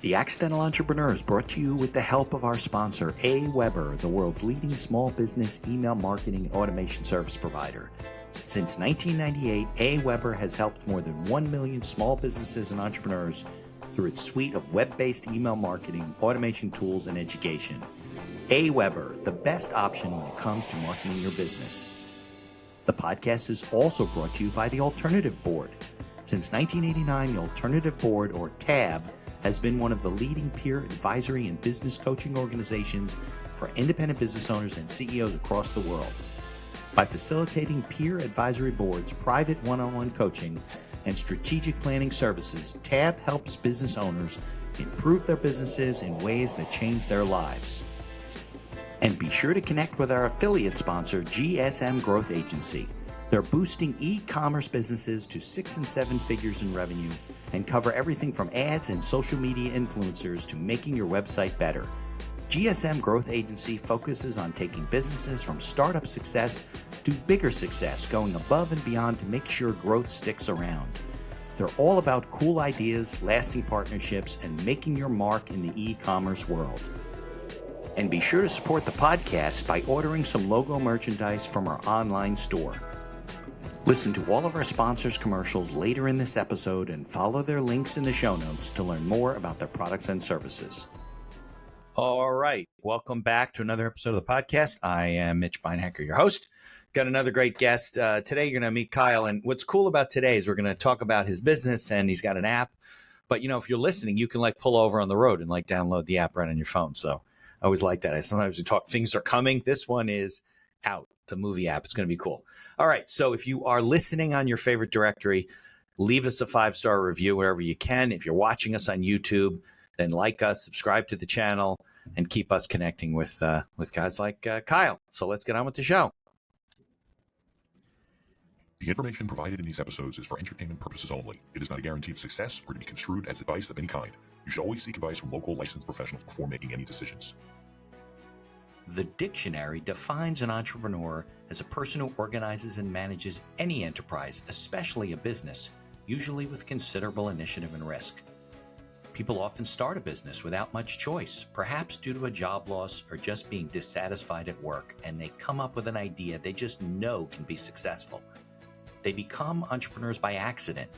The Accidental Entrepreneur is brought to you with the help of our sponsor, AWeber, the world's leading small business email marketing and automation service provider. Since 1998, AWeber has helped more than 1 million small businesses and entrepreneurs through its suite of web-based email marketing, automation tools, and education. AWeber, the best option when it comes to marketing your business. The podcast is also brought to you by the Alternative Board. Since 1989, the Alternative Board, or TAB, has been one of the leading peer advisory and business coaching organizations for independent business owners and CEOs across the world. By facilitating peer advisory boards, private one-on-one coaching, and strategic planning services, TAB helps business owners improve their businesses in ways that change their lives. And be sure to connect with our affiliate sponsor, GSM Growth Agency. They're boosting e-commerce businesses to 6 and 7 figures in revenue and cover everything from ads and social media influencers to making your website better. GSM Growth Agency focuses on taking businesses from startup success to bigger success, going above and beyond to make sure growth sticks around. They're all about cool ideas, lasting partnerships, and making your mark in the e-commerce world. And be sure to support the podcast by ordering some logo merchandise from our online store. Listen to all of our sponsors' commercials later in this episode and follow their links in the show notes to learn more about their products and services. All right. Welcome back to another episode of the podcast. I am Mitch Beinhacker, your host. Got another great guest. Today, you're going to meet Kyle. And what's cool about today is we're going to talk about his business, and he's got an app. But, you know, if you're listening, you can pull over on the road and download the app right on your phone. So I always like that. Sometimes we talk, things are coming. This one is out. It's a movie app. It's going to be cool. All right. So if you are listening on your favorite directory, leave us a 5-star review wherever you can. If you're watching us on YouTube, then like us, subscribe to the channel, and keep us connecting with guys like Kyle. So let's get on with the show. The information provided in these episodes is for entertainment purposes only. It is not a guarantee of success or to be construed as advice of any kind. You should always seek advice from local licensed professionals before making any decisions. The dictionary defines an entrepreneur as a person who organizes and manages any enterprise, especially a business, usually with considerable initiative and risk. People often start a business without much choice, perhaps due to a job loss or just being dissatisfied at work, and they come up with an idea they just know can be successful. They become entrepreneurs by accident.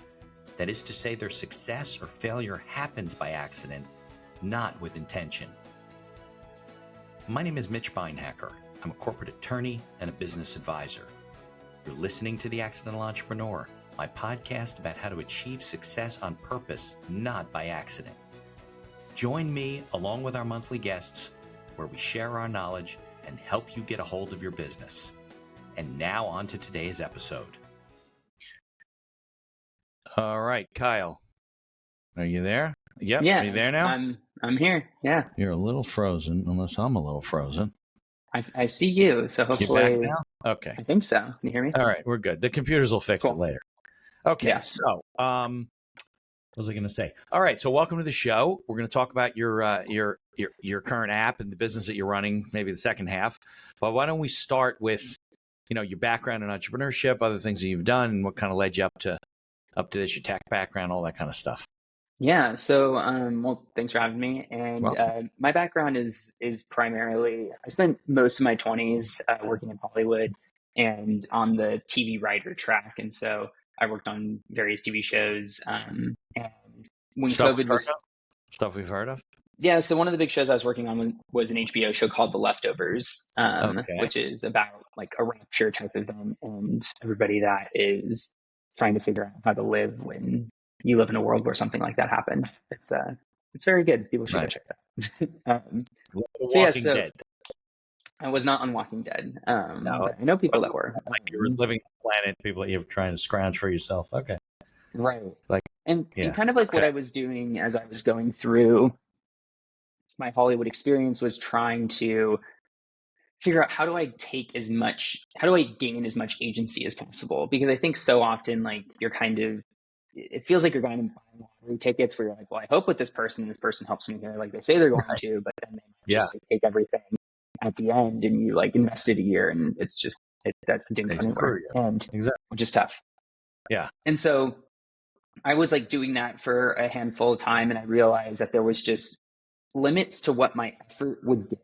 That is to say, their success or failure happens by accident, not with intention. My name is Mitch Beinhacker. I'm a corporate attorney and a business advisor. You're listening to The Accidental Entrepreneur, my podcast about how to achieve success on purpose, not by accident. Join me along with our monthly guests, where we share our knowledge and help you get a hold of your business. And now on to today's episode. All right, Kyle, are you there? Yep. Yeah. Are you there now? I'm here. Yeah. You're a little frozen, unless I'm a little frozen. I see you. So hopefully. You back now? Okay. I think so. Can you hear me? All right, we're good. The computers will fix it later. Okay. Yeah. So, what was I going to say? All right. So, welcome to the show. We're going to talk about your current app and the business that you're running. Maybe the second half. But why don't we start with, your background in entrepreneurship, other things that you've done, and what kind of led you up to this, your tech background, all that kind of stuff. Yeah. So, well, thanks for having me. And my background is primarily, I spent most of my 20s working in Hollywood and on the TV writer track. And so I worked on various TV shows. And when COVID was stuff we've heard of. Yeah. So one of the big shows I was working on was an HBO show called The Leftovers, which is about a rapture type event and everybody that is trying to figure out how to live when you live in a world where something like that happens. It's very good. People should go check it out. Walking Dead. I was not on Walking Dead. No, I know people that were. You were living on the planet, people that you're trying to scrounge for yourself. Okay. Right. And kind of what I was doing as I was going through my Hollywood experience was trying to figure out how do I gain as much agency as possible? Because I think so often, you're it feels like you're going to buy lottery tickets where you're like, well, I hope with this person helps me here. They say they're going to, but then they just take everything at the end and you invested a year and it's just, that didn't work. And which is tough. Yeah. And so I was like doing that for a handful of time, and I realized that there was just limits to what my effort would get.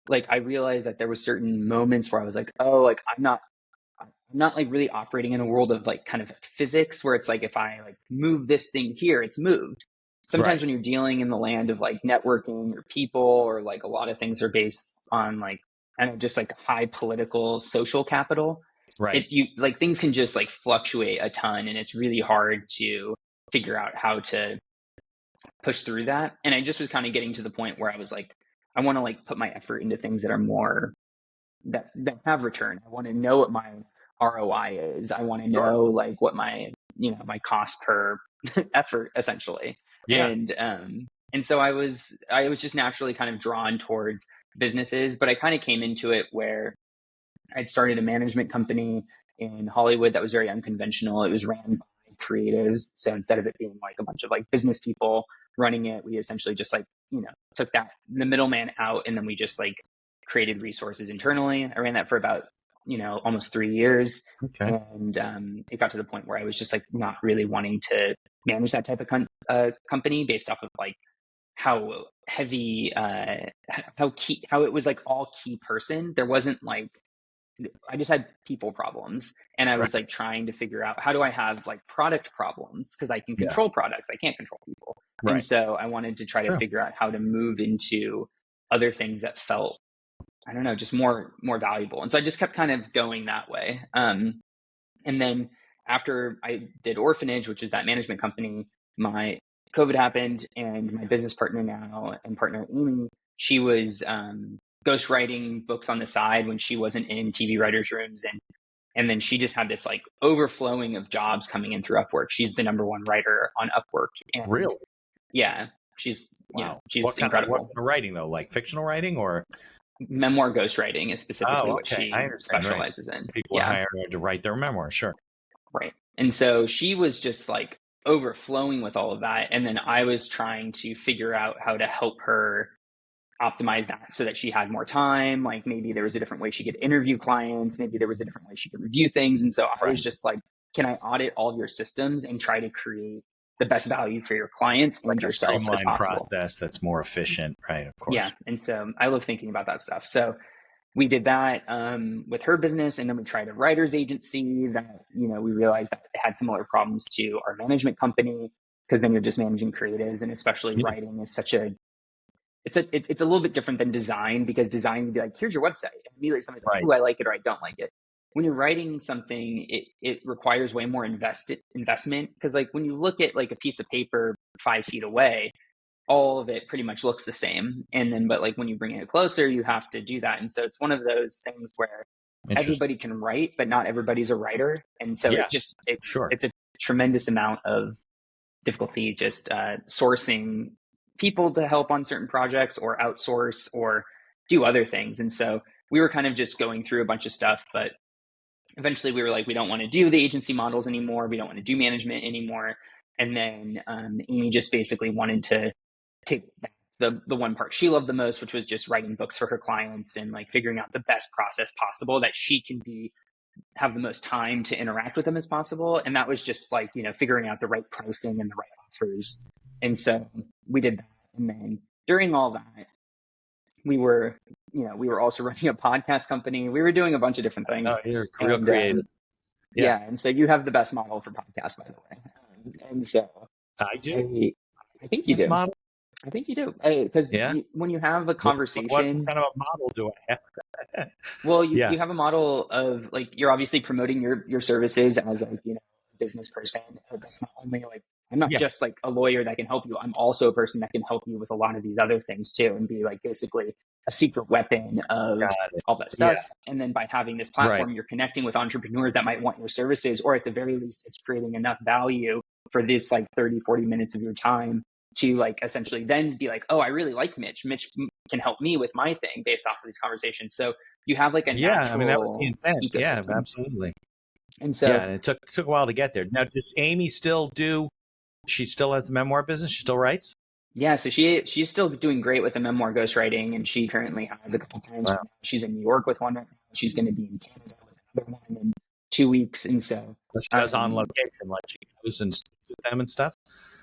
Like I realized that there were certain moments where I was like, oh, like I'm not like really operating in a world of like kind of physics where it's like if I like move this thing here, it's moved. Sometimes Right. when you're dealing in the land of like networking or people, or like a lot of things are based on like I don't know, just like high political social capital. Right. You like things can just like fluctuate a ton, and it's really hard to figure out how to push through that. And I just was kind of getting to the point where I was like, I want to like put my effort into things that are more that have return. I want to know what my ROI is. I want to Sure. know like what my my cost per effort essentially. Yeah. And so I was just naturally kind of drawn towards businesses, but I kind of came into it where I'd started a management company in Hollywood that was very unconventional. It was ran by creatives. So instead of it being like a bunch of like business people running it, we essentially just like, took the middleman out, and then we just like created resources internally. I ran that for about, almost 3 years. Okay. And it got to the point where I was just like not really wanting to manage that type of company based off of like how heavy, how it was like all key person. There wasn't like, I just had people problems, and I was Right. like trying to figure out how do I have like product problems, because I can Yeah. control products, I can't control people. And Right. so I wanted to try to True. figure out how to move into other things that felt, I don't know, just more valuable. And so I just kept kind of going that way. And then after I did Orphanage, which is that management company, my COVID happened, and my business partner now and partner Amy, she was ghostwriting books on the side when she wasn't in TV writers' rooms, and then she just had this like overflowing of jobs coming in through Upwork. She's the number one writer on Upwork, and Really? yeah, she's Wow. she's What kind incredible. of writing though? Like fictional writing or? Memoir ghostwriting is specifically Oh, what okay. I she understand. Right. specializes in. People are Yeah. hired to write their memoir. Sure. Right. And so she was just like overflowing with all of that. And then I was trying to figure out how to help her optimize that so that she had more time. Like maybe there was a different way she could interview clients. Maybe there was a different way she could review things. And so I Right. was just like, can I audit all of your systems and try to create the best value for your clients and Like a yourself as streamlined possible? process that's more efficient. Right. Of course. Yeah. And so I love thinking about that stuff. So we did that with her business, and then we tried a writer's agency that we realized that it had similar problems to our management company, because then you're just managing creatives, and especially Yeah. writing is such a it's a little bit different than design, because design would be like, here's your website, and immediately somebody's like, Right. oh, I like it or I don't like it. When you're writing something, it requires way more investment, because like when you look at like a piece of paper 5 feet away, all of it pretty much looks the same. And then, but like when you bring it closer, you have to do that. And so it's one of those things where everybody can write, but not everybody's a writer. And so Sure. it's a tremendous amount of difficulty just sourcing people to help on certain projects, or outsource, or do other things. And so we were kind of just going through a bunch of stuff, but eventually we were like, we don't want to do the agency models anymore. We don't want to do management anymore. And then Amy just basically wanted to take the one part she loved the most, which was just writing books for her clients and like figuring out the best process possible that she can have the most time to interact with them as possible. And that was just like, figuring out the right pricing and the right offers. And so we did that. And then during all that, we were also running a podcast company. We were doing a bunch of different things. Oh, you're real creative. Yeah. And so you have the best model for podcasts, by the way. And so I do. I think you do. Model? I think you do, because when you have a conversation, what kind of a model do I have? Well, you have a model of like, you're obviously promoting your services as like a business person. That's not only like, I'm not just like a lawyer that can help you. I'm also a person that can help you with a lot of these other things too, and be like basically a secret weapon of all that stuff. And then by having this platform, you're connecting with entrepreneurs that might want your services, or at the very least, it's creating enough value for this like 30-40 minutes of your time to like essentially then be like, oh, I really like Mitch. Mitch can help me with my thing based off of these conversations. So you have like a natural I mean, that was the intent. ecosystem. Yeah, absolutely. And so and it took a while to get there. Now, does Amy she still has the memoir business? She still writes? Yeah, so she's still doing great with the memoir ghostwriting, and she currently has a couple times. Wow. She's in New York with one right now. She's going to be in Canada with another one. And 2 weeks. And so she was on location, like she goes and sits with them and stuff.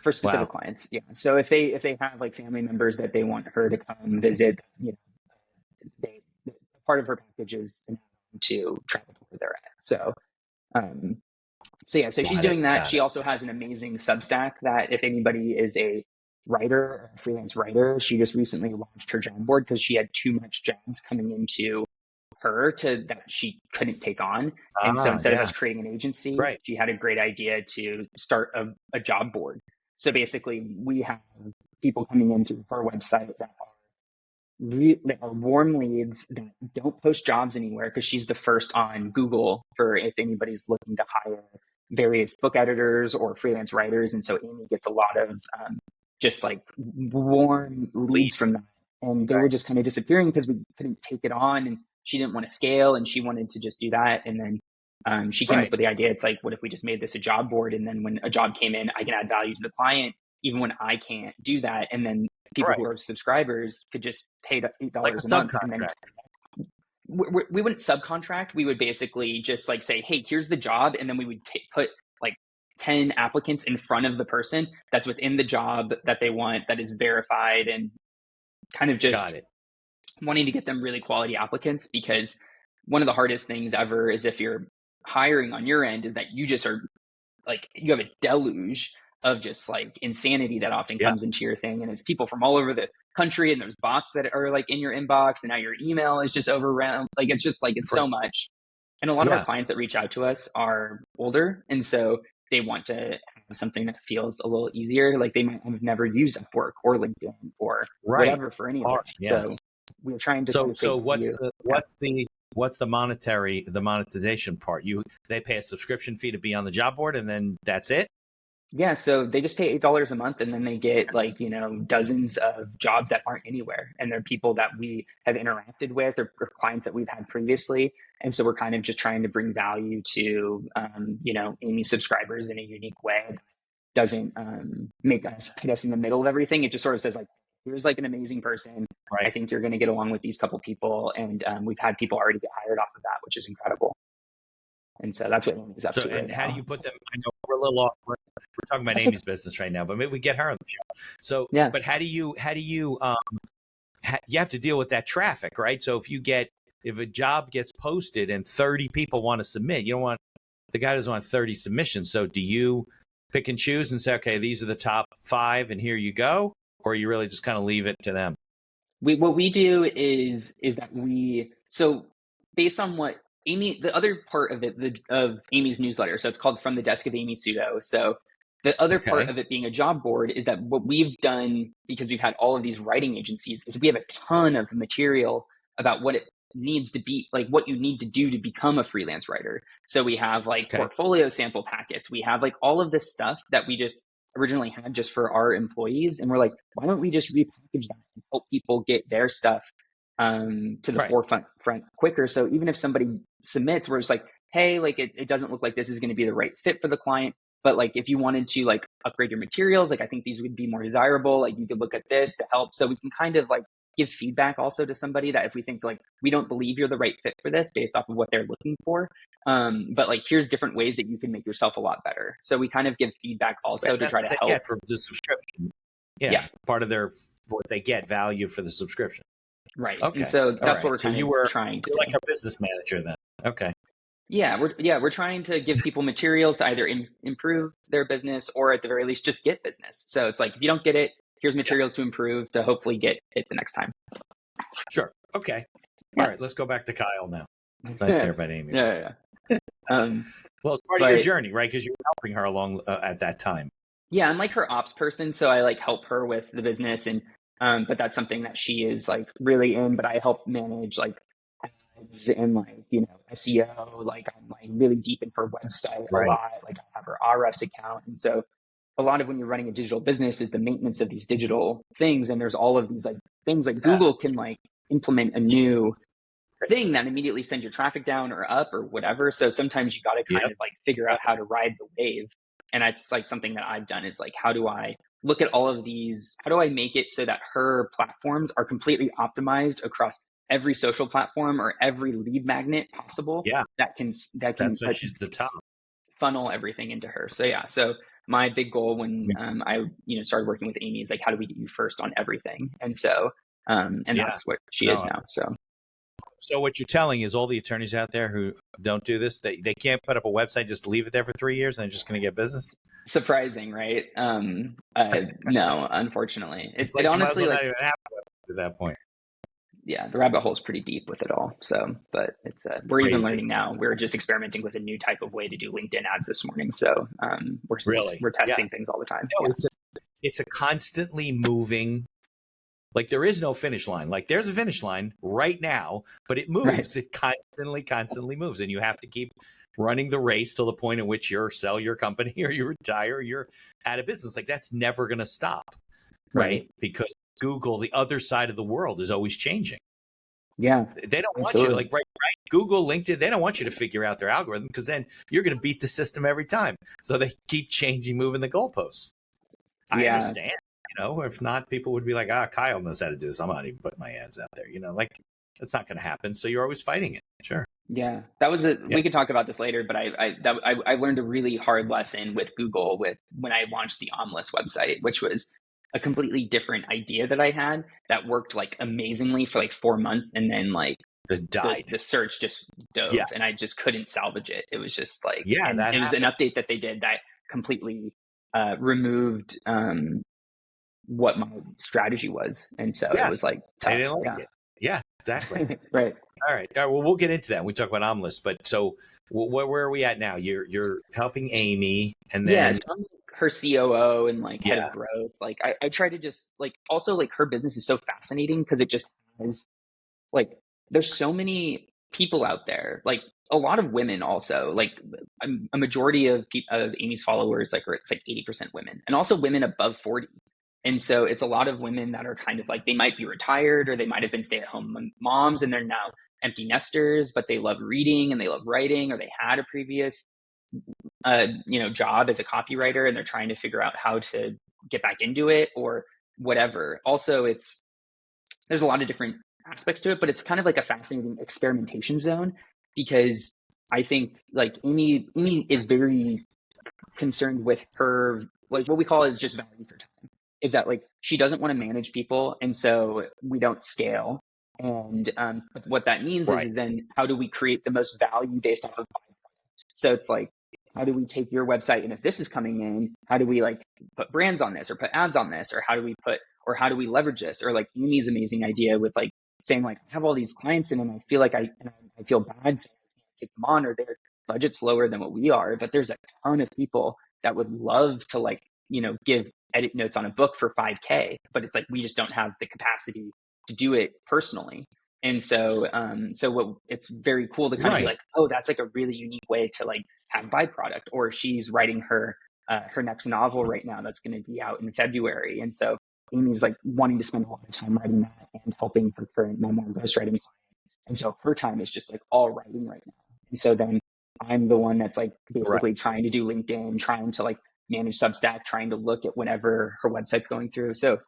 For specific clients. Yeah. So if they have like family members that they want her to come visit, they part of her package is to travel to where they're at. So so she's doing that. She also has an amazing Substack that if anybody is a writer or a freelance writer, she just recently launched her job board because she had too much jobs coming into her that she couldn't take on. And so instead of us creating an agency, she had a great idea to start a job board. So basically we have people coming in through her website that are warm leads that don't post jobs anywhere because she's the first on Google for if anybody's looking to hire various book editors or freelance writers. And so Amy gets a lot of just like warm leads from that. And they were just kind of disappearing because we couldn't take it on, and she didn't want to scale and she wanted to just do that. And then she came up with the idea. It's like, what if we just made this a job board? And then when a job came in, I can add value to the client, even when I can't do that. And then people who are subscribers could just pay $8 like a month. And then we wouldn't subcontract. We would basically just like say, hey, here's the job. And then we would put like 10 applicants in front of the person that's within the job that they want, that is verified, and kind of just wanting to get them really quality applicants. Because one of the hardest things ever is if you're hiring on your end is that you just are like, you have a deluge of just like insanity that often comes into your thing. And it's people from all over the country, and there's bots that are like in your inbox, and now your email is just overrun. Like, it's just like, it's so much. And a lot of our clients that reach out to us are older. And so they want to have something that feels a little easier. Like they might have never used Upwork or LinkedIn or whatever for any of it. So we're trying to. So what's the monetization part? They pay a subscription fee to be on the job board, and then that's it? Yeah, so they just pay $8 a month, and then they get like, dozens of jobs that aren't anywhere. And they're people that we have interacted with or clients that we've had previously. And so we're kind of just trying to bring value to, Amy's subscribers in a unique way that doesn't put us in the middle of everything. It just sort of says like, here's like an amazing person. I think you're going to get along with these couple people. And we've had people already get hired off of that, which is incredible. And so that's what Amy's up to. And how do you put them? I know we're a little off. We're talking about Amy's business right now, but maybe we get her on the show. So, but how do you you have to deal with that traffic, right? So if a job gets posted and 30 people want to submit, the guy doesn't want 30 submissions. So do you pick and choose and say, okay, these are the top 5 and here you go? Or you really just kind of leave it to them? What we do is that so based on what Amy, the other part of it, of Amy's newsletter, so it's called From the Desk of Amy Sudo. So the other part of it being a job board is that what we've done, because we've had all of these writing agencies, is we have a ton of material about what it needs to be, like what you need to do to become a freelance writer. So we have like portfolio sample packets. We have like all of this stuff that we just originally had just for our employees. And we're like, why don't we just repackage that and help people get their stuff to the forefront quicker? So even if somebody submits, we're just like, hey, like it doesn't look like this is going to be the right fit for the client, but like if you wanted to like upgrade your materials, like I think these would be more desirable, like you could look at this to help. So we can kind of like give feedback also to somebody that if we think like we don't believe you're the right fit for this based off of what they're looking for, but like here's different ways that you can make yourself a lot better. So we kind of give feedback also to try to help. Get for the subscription. Yeah, part of what they get value for the subscription. Right. Okay. And so that's what we're trying to do. Like a business manager then. Okay. Yeah, we're trying to give people materials to either improve their business or at the very least just get business. So it's like if you don't get it, here's materials to improve to hopefully get it the next time. Sure. Okay. All right, let's go back to Kyle now. It's nice to hear about Amy. Yeah. Well, it's part of your journey, right? Because you were helping her along at that time. Yeah, I'm like her ops person, so I like help her with the business, and but that's something that she is like really in. But I help manage like ads and like SEO. Like I'm like really deep in her website a lot. Like I have her Ahrefs account, and so a lot of when you're running a digital business is the maintenance of these digital things. And there's all of these like things like Google can like implement a new thing that immediately sends your traffic down or up or whatever. So sometimes you got to kind of like figure out how to ride the wave. And that's like something that I've done is like, how do I look at all of these? How do I make it so that her platforms are completely optimized across every social platform or every lead magnet possible. Yeah. That can That's why she's the top. funnel everything into her. So yeah, so my big goal when I started working with Amy is like, how do we get you first on everything? And so that's what she is now. So what you're telling is all the attorneys out there who don't do this, they can't put up a website, just leave it there for 3 years and they're just going to get business? Surprising, right? No, unfortunately. It's like, it honestly, you might as well not even have a website at that point. Yeah, the rabbit hole is pretty deep with it all. So, but it's we're even learning now. We're just experimenting with a new type of way to do LinkedIn ads this morning. So we're testing things all the time. No, it's a constantly moving. Like there is no finish line. Like there's a finish line right now, but it moves. Right. It constantly moves, and you have to keep running the race till the point at which you sell your company or you retire, or you're out of business. Like that's never going to stop, right? Because Google, the other side of the world, is always changing. Yeah, they don't want you to right. Google, LinkedIn. They don't want you to figure out their algorithm because then you're going to beat the system every time. So they keep changing, moving the goalposts. I understand. If not, people would be like, Kyle knows how to do this. I'm not even putting my ads out there. Like that's not going to happen. So you're always fighting it. Sure. Yeah, that was we could talk about this later, but I learned a really hard lesson with Google when I launched the Omlis website, which was a completely different idea that I had that worked like amazingly for like 4 months. And then like the search just dove and I just couldn't salvage it. It was just like, and it was an update that they did that completely removed what my strategy was. And so it was like tough. I didn't like it. Yeah, exactly. Right. All right. Well, we'll get into that when we talk about Omlis. But so where are we at now? You're helping Amy, and then so I'm her COO and like head of growth. Like I try to just like also like her business is so fascinating because it just has like there's so many people out there, like a lot of women also, like a majority of Amy's followers it's like 80% women, and also women above 40. And so it's a lot of women that are kind of like, they might be retired or they might have been stay-at-home moms and they're now empty nesters, but they love reading and they love writing, or they had a previous, job as a copywriter and they're trying to figure out how to get back into it or whatever. Also, there's a lot of different aspects to it, but it's kind of like a fascinating experimentation zone because I think like Amy is very concerned with her, like what we call is just value for time. Is that like she doesn't want to manage people, and so we don't scale. And what that means is then how do we create the most value based off of byproduct? So it's like, how do we take your website, and if this is coming in, how do we like put brands on this or put ads on this, or how do we leverage this? Or like Amy's amazing idea with like saying like, I have all these clients in and I feel like I feel bad saying I can't take them on, or their budget's lower than what we are, but there's a ton of people that would love to like give edit notes on a book for $5,000, but it's like we just don't have the capacity to do it personally. And so what it's very cool to kind of be like, oh, that's like a really unique way to like have byproduct. Or she's writing her next novel right now that's going to be out in February, and so Amy's like wanting to spend a lot of time writing that and helping her current memoir ghostwriting client. And so her time is just like all writing right now. And so then I'm the one that's like basically trying to do LinkedIn, trying to like manage Substack, trying to look at whenever her website's going through. So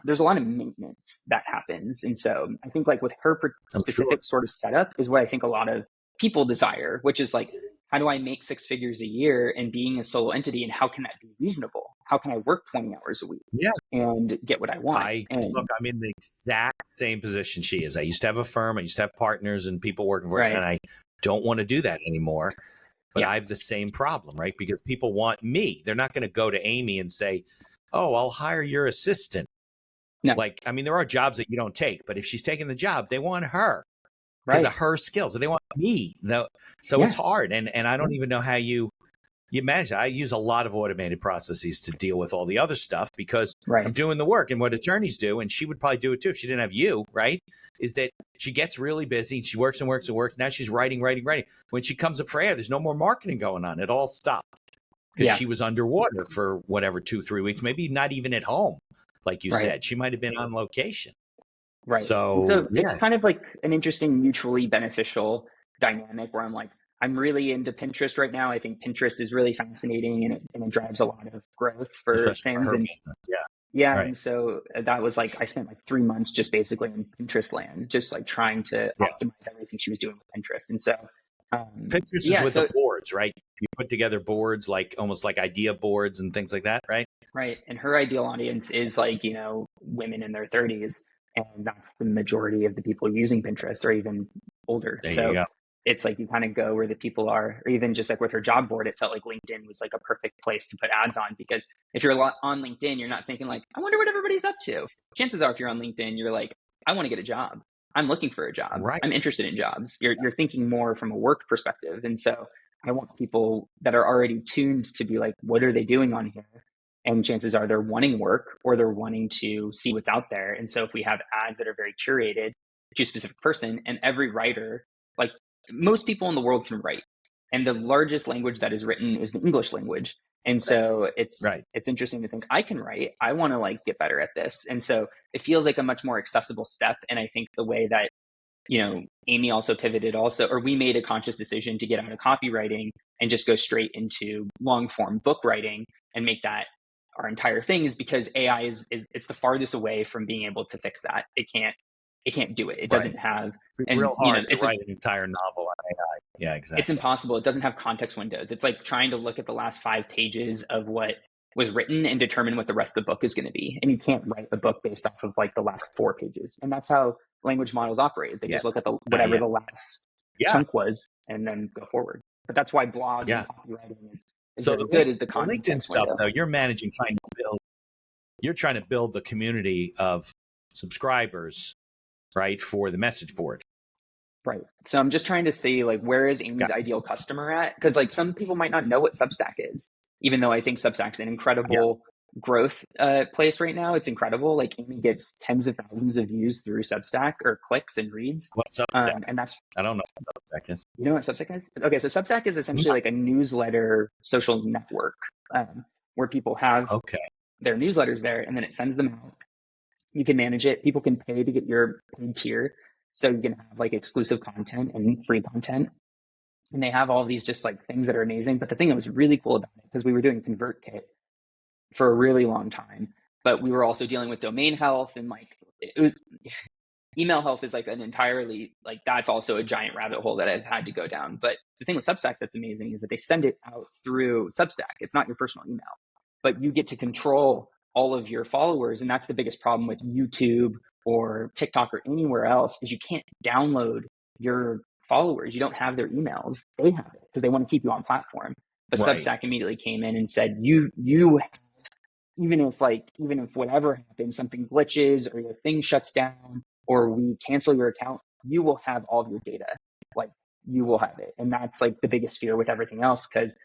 there's a lot of maintenance that happens. And so I think like with her specific sort of setup is what I think a lot of people desire, which is like, how do I make 6 figures a year and being a solo entity? And how can that be reasonable? How can I work 20 hours a week and get what I want? Look, I'm in the exact same position she is. I used to have a firm. I used to have partners and people working for us, and I don't want to do that anymore. But I have the same problem, right? Because people want me. They're not going to go to Amy and say, oh, I'll hire your assistant. No. Like, I mean, there are jobs that you don't take, but if she's taking the job, they want her because of her skills. So they want me. So it's hard. And I don't even know how you manage that. I use a lot of automated processes to deal with all the other stuff because I'm doing the work. And what attorneys do, and she would probably do it too if she didn't have you, right? Is that she gets really busy and she works and works and works. Now she's writing. When she comes up for air, there's no more marketing going on. It all stopped because she was underwater for whatever, 2-3 weeks, maybe not even at home. Like you said, she might have been on location. Right. So it's kind of like an interesting mutually beneficial dynamic where I'm like, I'm really into Pinterest right now. I think Pinterest is really fascinating and it drives a lot of growth for things. And Yeah. Right. And so that was like, I spent like 3 months just basically in Pinterest land, just like trying to Yeah. optimize everything she was doing with Pinterest. And so, Pinterest is yeah, with so the boards, right? You put together boards, like almost like idea boards and things like that, right? right. And her ideal audience is like, women in their 30s. And that's the majority of the people using Pinterest or even older. There you So go. it's like you kind of go where the people are, or even just like with her job board, it felt like LinkedIn was like a perfect place to put ads on, because if you're on LinkedIn, you're not thinking like, I wonder what everybody's up to. Chances are, if you're on LinkedIn, you're like, I want to get a job. I'm looking for a job. Right. I'm interested in jobs. You're thinking more from a work perspective. And so I want people that are already tuned to be like, what are they doing on here? And chances are they're wanting work or they're wanting to see what's out there. And so if we have ads that are very curated to a specific person, and every writer, like most people in the world can write, and the largest language that is written is the English language. And so Right. it's interesting to think, I can write, I want to like get better at this. And so it feels like a much more accessible step. And I think the way that, Amy also pivoted also, or we made a conscious decision to get out of copywriting and just go straight into long form book writing and make that our entire thing, is because AI is it's the farthest away from being able to fix that. It can't do it. It Right. doesn't have, It's and real hard to it's write an entire novel on AI. Yeah, it's exactly. impossible. It doesn't have context windows. It's like trying to look at the last 5 pages of what was written and determine what the rest of the book is going to be. And you can't write a book based off of like the last 4 pages. And that's how language models operate. They Yeah. just look at whatever Yeah. the last Yeah. chunk was and then go forward. But that's why blogs Yeah. and copywriting is So very good, is the the LinkedIn context stuff, window. though, you're trying to build the community of subscribers, right, for the message board. Right. So I'm just trying to see like, where is Amy's ideal customer at? Because like some people might not know what Substack is, even though I think Substack's an incredible growth place right now. It's incredible. Like Amy gets tens of thousands of views through Substack, or clicks and reads. What's Substack? And that's, I don't know what Substack is. you know what Substack is? Okay, so Substack is essentially like a newsletter social network, where people have their newsletters there, and then it sends them out. You can manage it. People can pay to get your paid tier. So you can have like exclusive content and free content. And they have all these just like things that are amazing. But the thing that was really cool about it, because we were doing ConvertKit for a really long time, but we were also dealing with domain health, and like email health is like an entirely, like that's also a giant rabbit hole that I've had to go down. But the thing with Substack that's amazing is that they send it out through Substack. It's not your personal email, but you get to control all of your followers. And that's the biggest problem with YouTube or TikTok or anywhere else, is you can't download your followers. You don't have their emails. They have it because they want to keep you on platform. But Substack immediately came in and said, you even if whatever happens, something glitches or your thing shuts down or we cancel your account, you will have all of your data. Like you will have it. And that's like the biggest fear with everything else. Because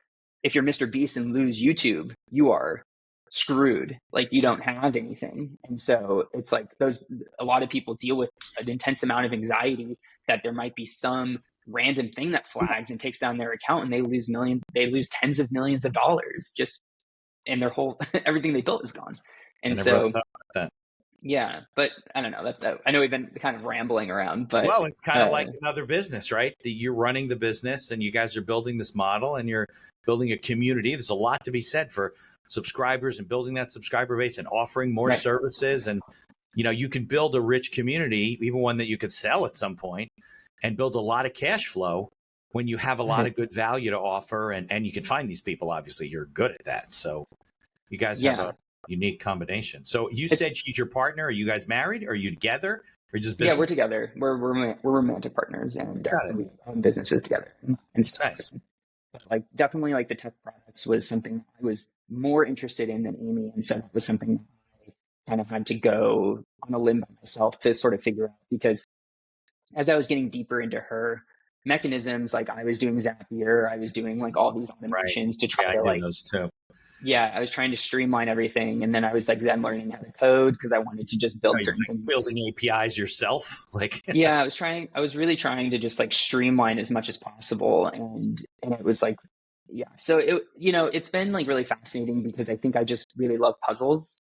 if you're Mr. Beast and lose YouTube, you are screwed. Like you don't have anything. And so it's like a lot of people deal with an intense amount of anxiety that there might be some random thing that flags and takes down their account, and they lose tens of millions of dollars, just, and their whole everything they built is gone. And so yeah, but I don't know. I know we've been kind of rambling around, but well, it's kind of like another business, right? You're running the business, and you guys are building this model, and you're building a community. There's a lot to be said for subscribers and building that subscriber base and offering more services. And, you can build a rich community, even one that you could sell at some point, and build a lot of cash flow when you have a lot of good value to offer. And you can find these people. Obviously, you're good at that. So you guys have a unique combination. So you said she's your partner. Are you guys married? Are you together? Or just business? Yeah, we're together. We're romantic partners, and we own businesses together and stuff. Nice. But like definitely like the tech products was something I was more interested in than Amy. And so it was something I kind of had to go on a limb by myself to sort of figure out, because as I was getting deeper into her mechanisms, like I was doing Zapier, I was doing like all these automations to try to like those too. Yeah, I was trying to streamline everything, and then I was like then learning how to code because I wanted to just build certain things. Building APIs yourself, like yeah, I was really trying to just like streamline as much as possible, and it was like so it's been like really fascinating because I think I just really love puzzles.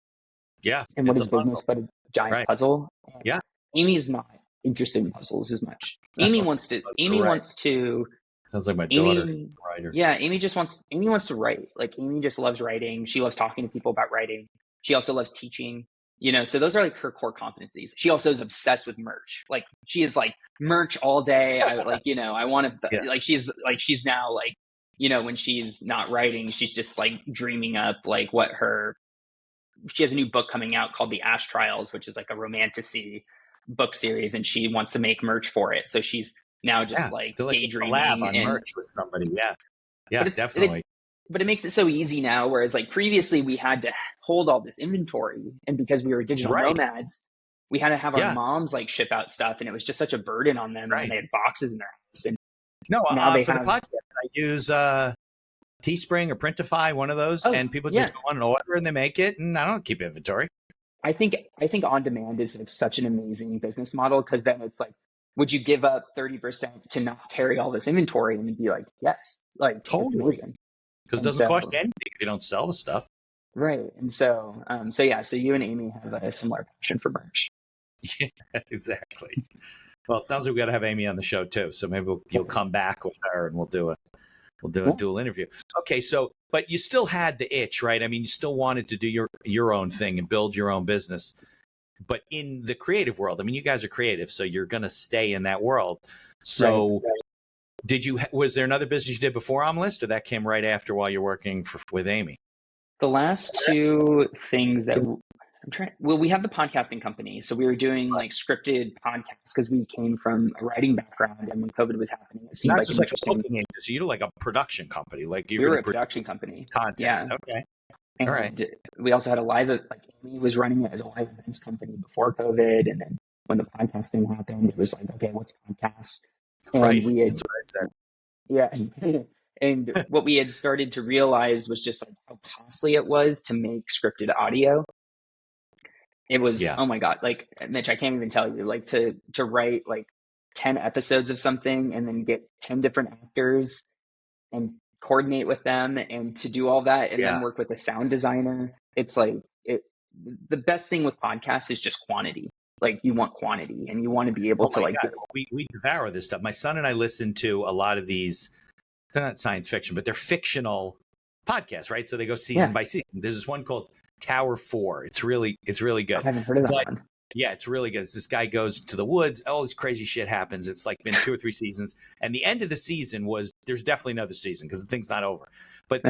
Yeah, and what is business but a giant puzzle? And Amy's not interested in puzzles as much. Amy wants to. Sounds like my daughter's a writer. Yeah, Amy wants to write. Like Amy just loves writing. She loves talking to people about writing. She also loves teaching, so those are like her core competencies. She also is obsessed with merch. Like she is like merch all day. I want to like, she's now like, when she's not writing, she's just like dreaming up like she has a new book coming out called The Ash Trials, which is like a romantasy book series, and she wants to make merch for it. So she's now just like daydreaming on merch with somebody. Yeah, definitely. But it makes it so easy now, whereas like previously we had to hold all this inventory, and because we were digital nomads, we had to have our moms like ship out stuff, and it was just such a burden on them. And they had boxes in their house. And now the podcast, I use Teespring or Printify, one of those, and people just go on an order and they make it, and I don't keep inventory. I think on demand is like such an amazing business model, because then it's like, would you give up 30% to not carry all this inventory? And you'd be like, yes, like totally. It's amazing. Because it doesn't cost you anything if you don't sell the stuff. Right. And so you and Amy have a similar passion for merch. Yeah, exactly. Well, it sounds like we got to have Amy on the show too. So maybe you'll come back with her and we'll do a dual interview. Okay. So, but you still had the itch, right? I mean, you still wanted to do your own thing and build your own business, but in the creative world, I mean, you guys are creative, so you're going to stay in that world. So was there another business you did before OmList, or that came right after while you're working with Amy? The last two things that we have the podcasting company. So we were doing like scripted podcasts because we came from a writing background, and when COVID was happening, it seemed like an interesting. So you're like a production company, like we were a production company. Content. Yeah. Okay. And all right. We also had like Amy was running it as a live events company before COVID, and then when the podcast thing happened, it was like, okay, what's podcast? And right. That's what I said. Yeah. And what we had started to realize was just like how costly it was to make scripted audio. It was, oh my God, like Mitch, I can't even tell you, like to write like 10 episodes of something and then get 10 different actors and coordinate with them and to do all that and then work with a sound designer. It's like the best thing with podcasts is just quantity. Like you want quantity and you want to be able to like we devour this stuff. My son and I listen to a lot of these. They're not science fiction, but they're fictional podcasts, right? So they go season by season. There's this one called Tower 4. It's really good. I haven't heard of that one. Yeah, it's really good. This guy goes to the woods. All this crazy shit happens. It's like been 2 or 3 seasons. And the end of the season was, there's definitely another season because the thing's not over. But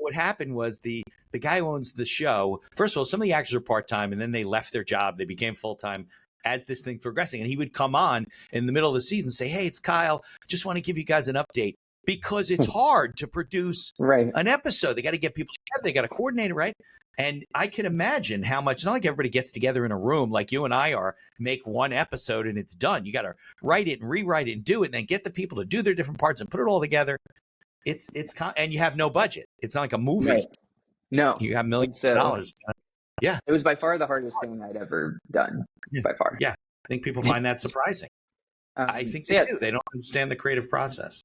what happened was the guy who owns the show, first of all, some of the actors are part-time and then they left their job. They became full-time as this thing's progressing. And he would come on in the middle of the season and say, hey, it's Kyle. Just want to give you guys an update. Because it's hard to produce an episode. They got to get people together. They got to coordinate it, right? And I can imagine how much, not like everybody gets together in a room like you and I are, make one episode and it's done. You got to write it and rewrite it and do it and then get the people to do their different parts and put it all together. And you have no budget. It's not like a movie. Right. No. You have millions of dollars. Yeah. It was by far the hardest thing I'd ever done. By far. Yeah. I think people find that surprising. I think they do. They don't understand the creative process.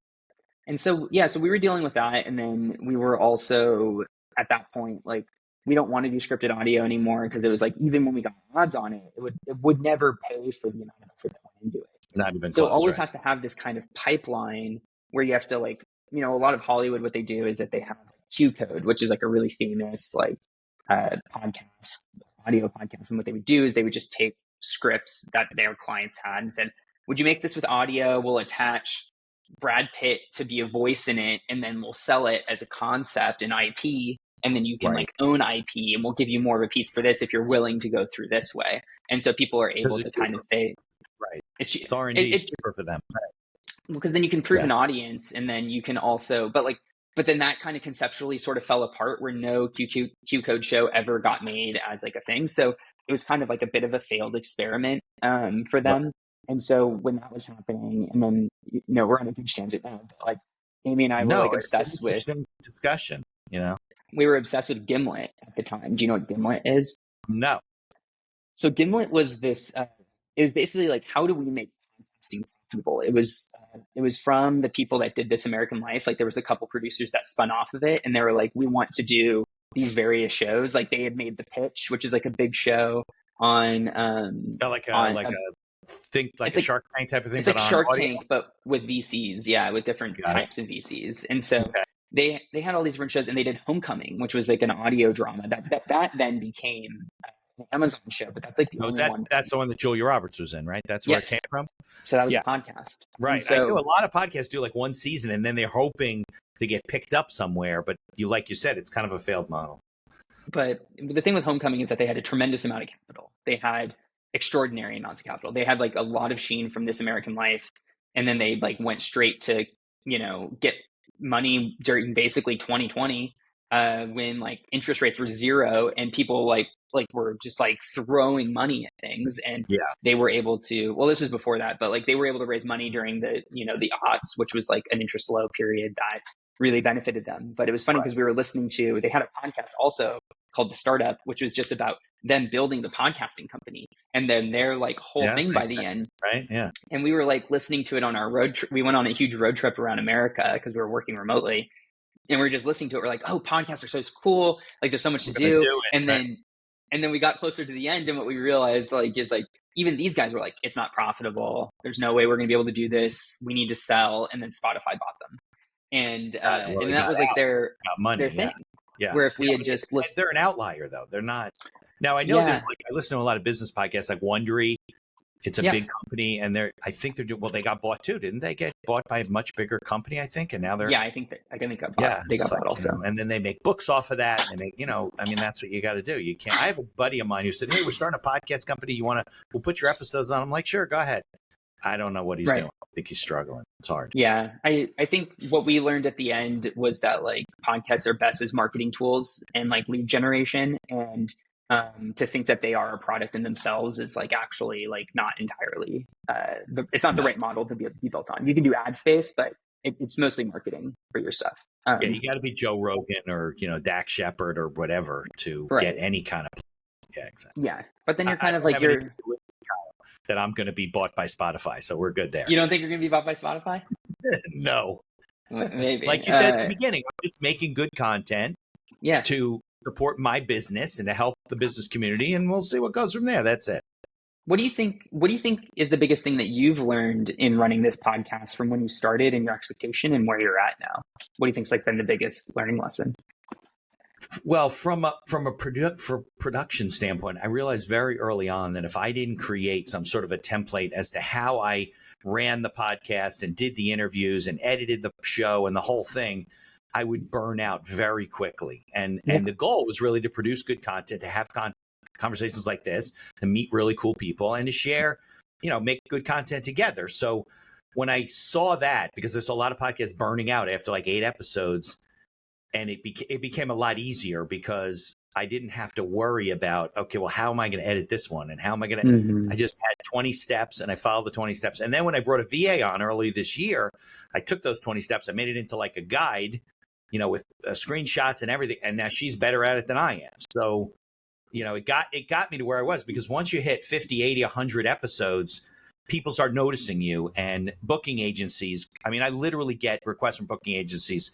And so, so we were dealing with that. And then we were also at that point, like, we don't want to do scripted audio anymore because it was like, even when we got odds on it, it would never pay for the amount of effort that went into it. Not even so it always has to have this kind of pipeline where you have to like, a lot of Hollywood, what they do is that they have Q Code, which is like a really famous like podcast, audio podcast. And what they would do is they would just take scripts that their clients had and said, would you make this with audio? We'll attach Brad Pitt to be a voice in it, and then we'll sell it as a concept and IP, and then you can like own IP, and we'll give you more of a piece for this if you're willing to go through this way. And so people are able to kind of say, it's R&D cheaper for them, because then you can prove an audience, and then you can also, but then that kind of conceptually sort of fell apart where no Q Code show ever got made as like a thing. So it was kind of like a bit of a failed experiment for them. And so when that was happening, and then, we're on a huge tangent now, but like Amy and I were like obsessed with discussion, we were obsessed with Gimlet at the time. Do you know what Gimlet is? No. So Gimlet was this, it was basically like, how do we make podcasting profitable? It was from the people that did This American Life. Like there was a couple producers that spun off of it, and they were like, we want to do these various shows. Like they had made The Pitch, which is like a big show on, a Shark Tank type of thing. It's like Shark Tank, but with VCs, with different types of VCs. And so they had all these different shows, and they did Homecoming, which was like an audio drama that then became an Amazon show, but that's like the only one. That's the one that Julia Roberts was in, right? That's where it came from. So that was a podcast, right? So, I know a lot of podcasts do like one season, and then they're hoping to get picked up somewhere. But like you said, it's kind of a failed model. But the thing with Homecoming is that they had a tremendous amount of capital. They had extraordinary amounts of capital. They had like a lot of sheen from This American Life, and then they like went straight to, get money during basically 2020, when like interest rates were zero and people like were just like throwing money at things. And they were able to, well, this was before that, but like they were able to raise money during the, the aughts, which was like an interest low period that really benefited them. But it was funny because we were listening to, they had a podcast also called The Startup, which was just about them building the podcasting company, and then their like whole thing by the end. Right. Yeah. And we were like listening to it on our road trip. We went on a huge road trip around America because we were working remotely, and we were just listening to it. We're like, oh, podcasts are so cool. Like there's so much to do. And then we got closer to the end, and what we realized like is like, even these guys were like, it's not profitable. There's no way we're going to be able to do this. We need to sell. And then Spotify bought them. And and that was like their thing. Yeah. Where if we had just listened, they're an outlier though. They're not. Now I know there's like, I listen to a lot of business podcasts like Wondery. It's a big company, and I think they're doing well. They got bought too, didn't they? Get bought by a much bigger company, I think, and now they're I think they got bought. They got bought also, and then they make books off of that, and they make I mean, that's what you got to do. You can't. I have a buddy of mine who said, "Hey, we're starting a podcast company. We'll put your episodes on." I'm like, "Sure, go ahead." I don't know what he's doing. I think he's struggling. It's hard. Yeah, I think what we learned at the end was that like podcasts are best as marketing tools and like lead generation, and to think that they are a product in themselves is like actually like not entirely. It's not the right model to be built on. You can do ad space, but it's mostly marketing for your stuff. You got to be Joe Rogan or Dak Shepard or whatever to get any kind of. Yeah, exactly. Yeah, but then you're kind of like that I'm going to be bought by Spotify, so we're good there. You don't think you're going to be bought by Spotify? No. Maybe. Like you said at the beginning, I'm just making good content to support my business and to help the business community, and we'll see what goes from there. That's it. What do you think is the biggest thing that you've learned in running this podcast from when you started and your expectation and where you're at now? What do you think's like been the biggest learning lesson? Well, from a production standpoint, I realized very early on that if I didn't create some sort of a template as to how I ran the podcast and did the interviews and edited the show and the whole thing, I would burn out very quickly. And the goal was really to produce good content, to have conversations like this, to meet really cool people, and to share, make good content together. So when I saw that, because there's a lot of podcasts burning out after like 8 episodes, and it became a lot easier because I didn't have to worry about, okay, well, how am I going to edit this one? And how am I going to, I just had 20 steps and I followed the 20 steps. And then when I brought a VA on early this year, I took those 20 steps, I made it into like a guide, with screenshots and everything. And now she's better at it than I am. So, it got me to where I was, because once you hit 50, 80, 100 episodes, people start noticing you, and booking agencies. I mean, I literally get requests from booking agencies.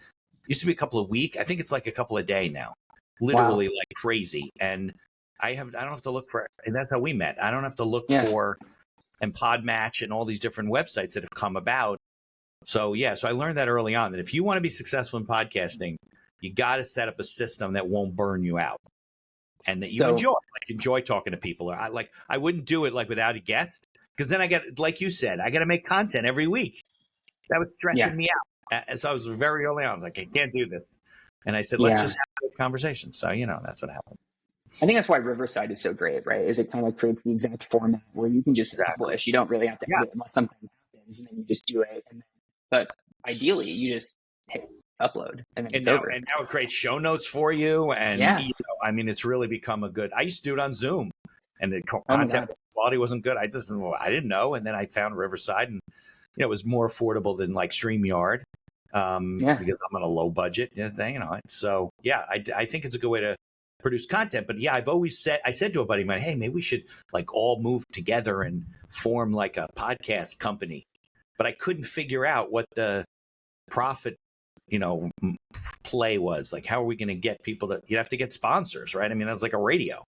Used to be a couple of weeks. I think it's like a couple of days now, literally like crazy. And I don't have to look for, and that's how we met. I don't have to look for, and Podmatch and all these different websites that have come about. So so I learned that early on, that if you want to be successful in podcasting, you got to set up a system that won't burn you out, and that you enjoy talking to people. I wouldn't do it like without a guest, because then I get, like you said, I got to make content every week. That was stressing me out. So I was very early on. I was like, I can't do this. And I said, let's just have a conversation. So, that's what happened. I think that's why Riverside is so great, right? Is it kind of creates the exact format where you can just publish. You don't really have to edit unless something happens, and then you just do it. But ideally, you just hit upload, and then it's over. And now it creates show notes for you. And, I mean, it's really become a good, I used to do it on Zoom, and the content quality wasn't good. I didn't know. And then I found Riverside, and, it was more affordable than like StreamYard. Because I'm on a low budget thing, So I think it's a good way to produce content. But I've always I said to a buddy of mine, hey, maybe we should like all move together and form like a podcast company. But I couldn't figure out what the profit, play was. Like, how are we going to get people to? You'd have to get sponsors, right? I mean, that's like a radio.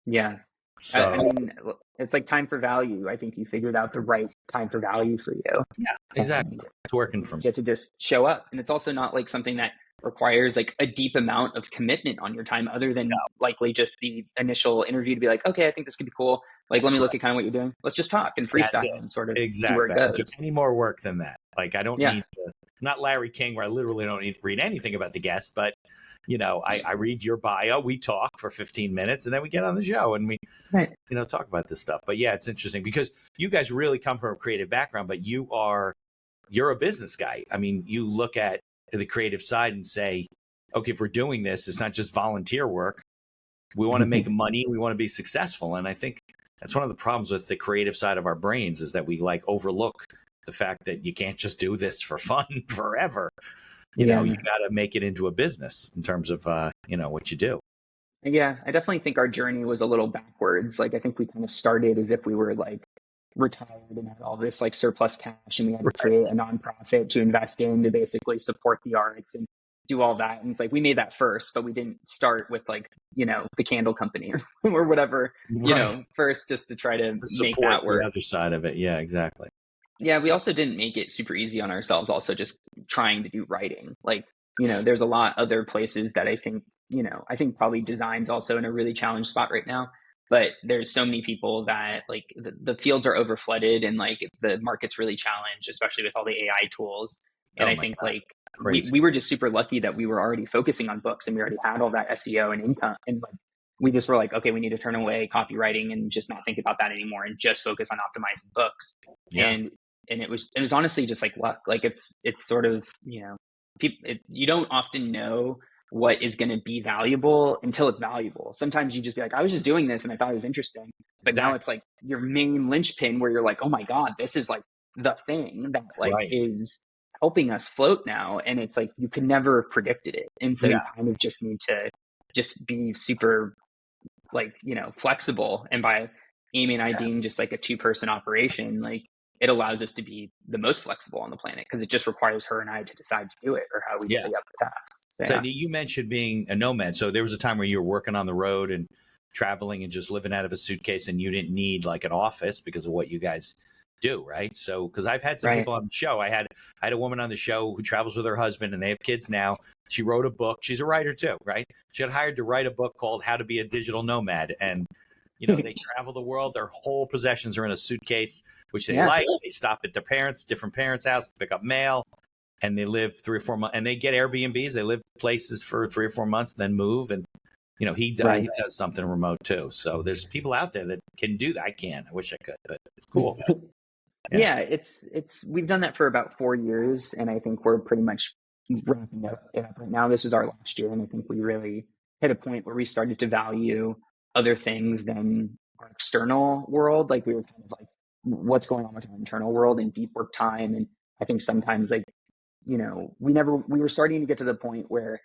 Yeah. So, I mean, it's like time for value. I think you figured out the right time for value for you. Yeah, exactly. It's working for me. You have to just show up. And it's also not like something that requires like a deep amount of commitment on your time other than likely just the initial interview to be like, okay, I think this could be cool. Like, let me look at kind of what you're doing. Let's just talk and freestyle and sort of see where it I don't do goes. any more work than that. Like, I don't need to, I'm not Larry King where I literally don't need to read anything about the guest, but I read your bio, we talk for 15 minutes and then we get on the show and we, talk about this stuff. But yeah, it's interesting because you guys really come from a creative background, but you're a business guy. I mean, you look at the creative side and say, okay, if we're doing this, it's not just volunteer work. We want to make money. We want to be successful. And I think that's one of the problems with the creative side of our brains is that we like overlook the fact that you can't just do this for fun forever. You got to make it into a business in terms of, what you do. Yeah, I definitely think our journey was a little backwards. Like, I think we kind of started as if we were like retired and had all this like surplus cash and we had to create a nonprofit to invest in to basically support the arts and do all that. And it's like, we made that first, but we didn't start with like, the candle company or whatever, first just to try to make that work. The other side of it. Yeah, exactly. Yeah, we also didn't make it super easy on ourselves. Also just trying to do writing. Like, there's a lot other places that I think probably design's also in a really challenged spot right now. But there's so many people that like the fields are overflooded and like the market's really challenged, especially with all the AI tools. And I think like we were just super lucky that we were already focusing on books and we already had all that SEO and income. And like we just were like, okay, we need to turn away copywriting and just not think about that anymore and just focus on optimizing books. Yeah. And it was honestly just like luck. Like it's sort of, you don't often know what is going to be valuable until it's valuable. Sometimes you just be like, I was just doing this and I thought it was interesting, but now it's like your main linchpin where you're like, oh my God, this is like the thing that like is helping us float now. And it's like, you could never have predicted it. And so you kind of just need to just be super like, flexible. And by Amy and I being just like a 2-person operation, like it allows us to be the most flexible on the planet because it just requires her and I to decide to do it or how we lay up the tasks. So you mentioned being a nomad. So there was a time where you were working on the road and traveling and just living out of a suitcase and you didn't need like an office because of what you guys do, right? So, because I've had some people on the show. I had a woman on the show who travels with her husband and they have kids now. She wrote a book. She's a writer too, right? She got hired to write a book called How to Be a Digital Nomad. And, they travel the world. Their whole possessions are in a suitcase, which they like. They stop at their different parents' house to pick up mail, and they live 3 or 4 months. And they get Airbnbs. They live places for 3 or 4 months, and then move. And he does something remote too. So there's people out there that can do that. I can't. I wish I could, but it's cool. Yeah, it's we've done that for about 4 years, and I think we're pretty much wrapping it up right now. This was our last year, and I think we really hit a point where we started to value other things than our external world. Like we were kind of like, what's going on with our internal world and deep work time. And I think sometimes like, we were starting to get to the point where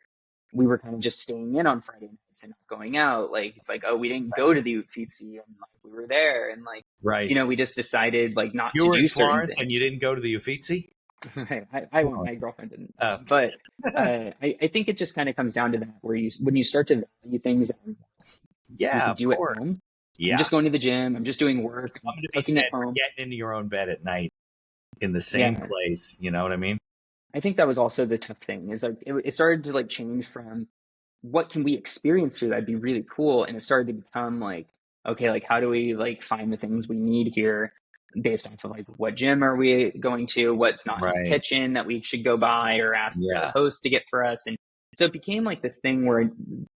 we were kind of just staying in on Friday nights and not going out. Like, it's like, oh, we didn't go to the Uffizi and like we were there. And like, we just decided like not to do in Florence and you didn't go to the Uffizi? I went, my girlfriend didn't. But I think it just kind of comes down to that where when you start to value things that you do at home. I'm just going to the gym. I'm just doing work. Something to be said for getting into your own bed at night in the same place. You know what I mean? I think that was also the tough thing is like it started to like change from what can we experience here that'd be really cool, and it started to become like, okay, like how do we like find the things we need here based off of like what gym are we going to, what's not in the kitchen that we should go buy or ask the host to get for us. And so it became like this thing where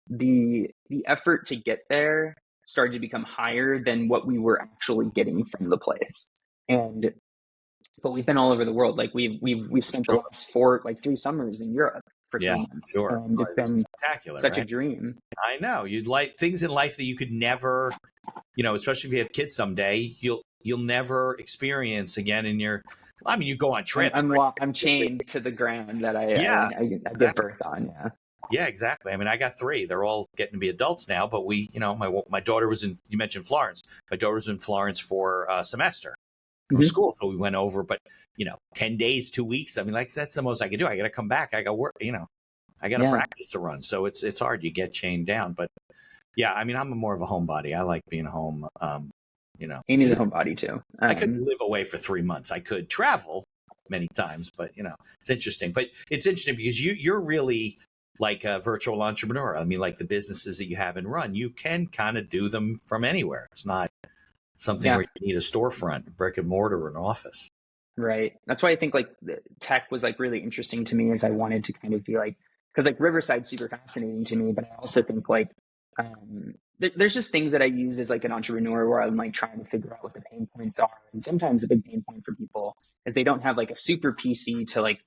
the effort to get there started to become higher than what we were actually getting from the place. But we've been all over the world. Like we've spent the last 3 summers in Europe for 3 months. And it's been spectacular, such a dream. I know. You'd like things in life that you could never, especially if you have kids someday, you'll never experience again in your, you go on trips. I'm chained to the ground that I give birth on. Yeah. Yeah, exactly. I got 3. They're all getting to be adults now, but my daughter was in, you mentioned Florence. My daughter was in Florence for a semester of school. So we went over, but 10 days, 2 weeks. That's the most I could do. I got to come back. I got work, I got to practice to run. So it's hard. You get chained down, but yeah, I'm more of a homebody. I like being home. Amy's a homebody too. I could live away for 3 months. I could travel many times, but it's interesting. But it's interesting because you're really like a virtual entrepreneur. I mean, like the businesses that you have and run, you can kind of do them from anywhere. It's not something where you need a storefront, brick and mortar, or an office. Right. That's why I think like tech was like really interesting to me, as I wanted to kind of be like, because like Riverside's super fascinating to me, but I also think like there's just things that I use as like an entrepreneur where I'm like trying to figure out what the pain points are. And sometimes a big pain point for people is they don't have like a super PC to like,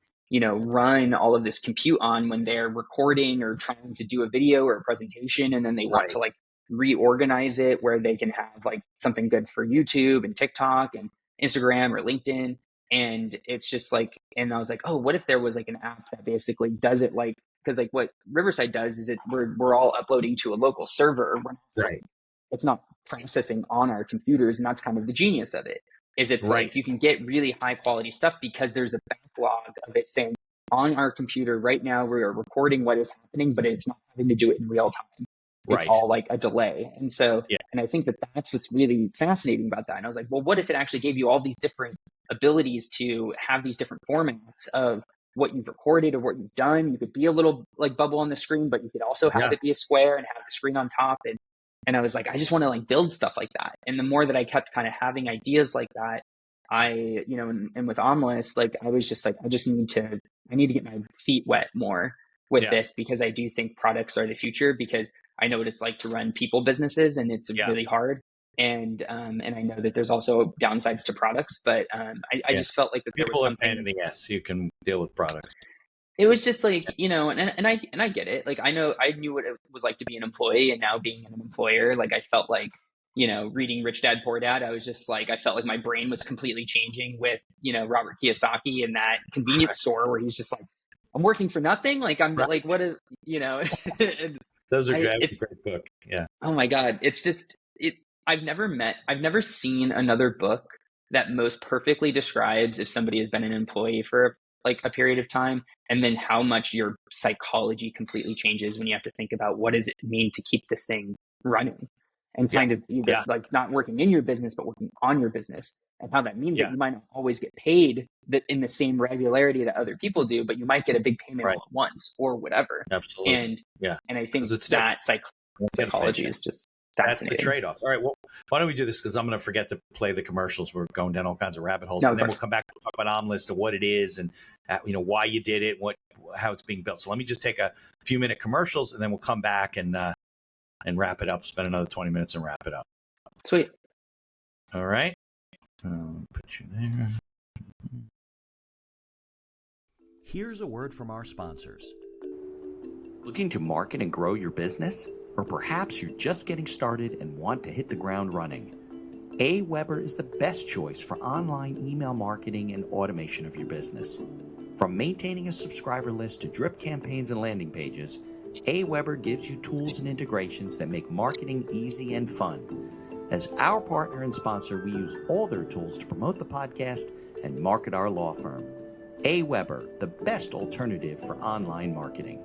run all of this compute on when they're recording or trying to do a video or a presentation. And then they want to like reorganize it where they can have like something good for YouTube and TikTok and Instagram or LinkedIn. And it's just like, and I was like, oh, what if there was like an app that basically does it like, because like what Riverside does is we're all uploading to a local server. It's not processing on our computers. And that's kind of the genius of it, is it's like you can get really high quality stuff because there's a backlog of it saying on our computer right now, we are recording what is happening, but it's not having to do it in real time. It's all like a delay. And so, and I think that that's what's really fascinating about that. And I was like, well, what if it actually gave you all these different abilities to have these different formats of what you've recorded or what you've done? You could be a little like bubble on the screen, but you could also have it be a square and have the screen on top. And I was like, I just want to like build stuff like that. And the more that I kept kind of having ideas like that, I, and with Omless, like I was just like, I need to get my feet wet more with this, because I do think products are the future, because I know what it's like to run people businesses, and it's really hard. And I know that there's also downsides to products, but I just felt like that there was something in the you can deal with products. It was just like, and I get it. Like I knew what it was like to be an employee, and now being an employer, like I felt like, reading Rich Dad Poor Dad, I was just like, I felt like my brain was completely changing with, Robert Kiyosaki in that convenience store where he's just like, I'm working for nothing. Like I'm like, what is, Those are great. Great book. Yeah. Oh my God. It's just, I've never seen another book that most perfectly describes if somebody has been an employee for like a period of time, and then how much your psychology completely changes when you have to think about what does it mean to keep this thing running, and kind of either like not working in your business, but working on your business, and how that means that you might not always get paid that in the same regularity that other people do, but you might get a big payment all at once or whatever. Absolutely. And I think that psychology is just that's the trade-offs. All right, well, why don't we do this? Because I'm going to forget to play the commercials. We're going down all kinds of rabbit holes, and then we'll come back and talk about Omlist and what it is, and why you did it, how it's being built. So let me just take a few minute commercials, and then we'll come back and wrap it up. Spend another 20 minutes and wrap it up. Sweet. All right. Put you there. Here's a word from our sponsors. Looking to market and grow your business? Or perhaps you're just getting started and want to hit the ground running. AWeber is the best choice for online email marketing and automation of your business. From maintaining a subscriber list to drip campaigns and landing pages, AWeber gives you tools and integrations that make marketing easy and fun. As our partner and sponsor, we use all their tools to promote the podcast and market our law firm. AWeber, the best alternative for online marketing.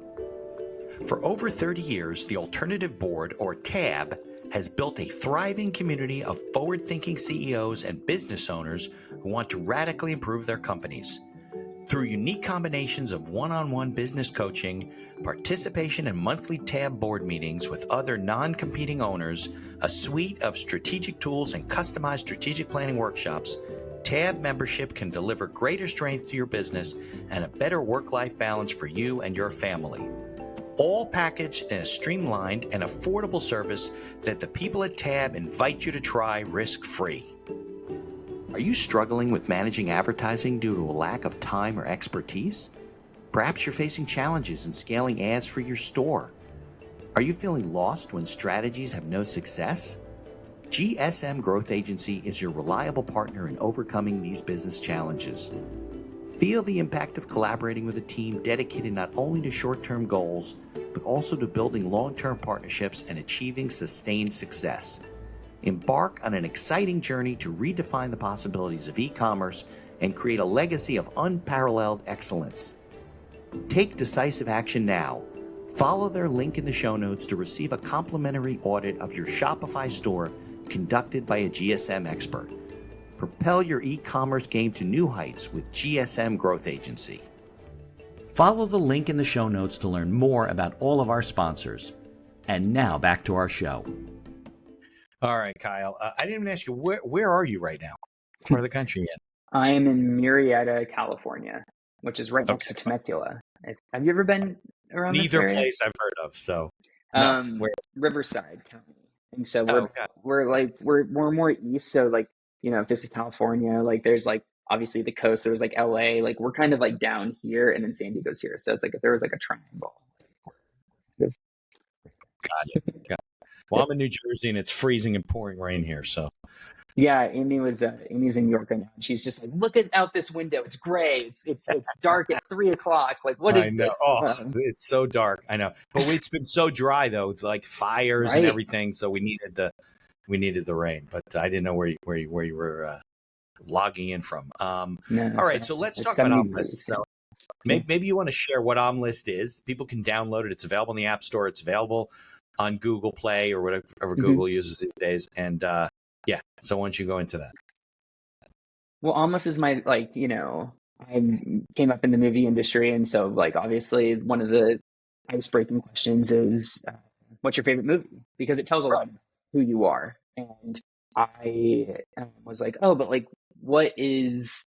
For over 30 years, the Alternative Board, or TAB, has built a thriving community of forward-thinking CEOs and business owners who want to radically improve their companies. Through unique combinations of one-on-one business coaching, participation in monthly TAB board meetings with other non-competing owners, a suite of strategic tools, and customized strategic planning workshops, TAB membership can deliver greater strength to your business and a better work-life balance for you and your family. All packaged in a streamlined and affordable service that the people at TAB invite you to try risk-free. Are you struggling with managing advertising due to a lack of time or expertise? Perhaps you're facing challenges in scaling ads for your store. Are you feeling lost when strategies have no success? GSM Growth Agency is your reliable partner in overcoming these business challenges. Feel the impact of collaborating with a team dedicated not only to short-term goals, but also to building long-term partnerships and achieving sustained success. Embark on an exciting journey to redefine the possibilities of e-commerce and create a legacy of unparalleled excellence. Take decisive action now. Follow their link in the show notes to receive a complimentary audit of your Shopify store conducted by a GSM expert. Propel your e-commerce game to new heights with GSM Growth Agency. Follow the link in the show notes to learn more about all of our sponsors. And now back to our show. All right, Kyle. I didn't even ask you, where are you right now? What part of the country in? I am in Murrieta, California, which is right next to Temecula. Have you ever been around Neither this area? place I've heard of. So, no. Riverside County, and so we're more east. So like, you know, if this is California, like there's like obviously the coast. There's like LA. Like we're kind of like down here, and then San Diego's here. So it's like if there was like a triangle. Got it. Well, I'm in New Jersey, and it's freezing and pouring rain here. So. Yeah, Amy's in New York right now. She's just like, look out this window. It's gray. It's dark at 3:00. Like, what is this? It's so dark. I know, but it's been so dry though. It's like fires and everything. So we needed the rain, but I didn't know where you were logging in from. All right, so let's talk about OmList. So maybe you want to share what OmList is. People can download it. It's available in the App Store. It's available on Google Play or whatever Google uses these days. And yeah, so why don't you go into that? Well, OmList is my, like, you know, I came up in the movie industry, and so like obviously one of the ice-breaking questions is, what's your favorite movie? Because it tells a lot of who you are. And I was like, oh, but like, what is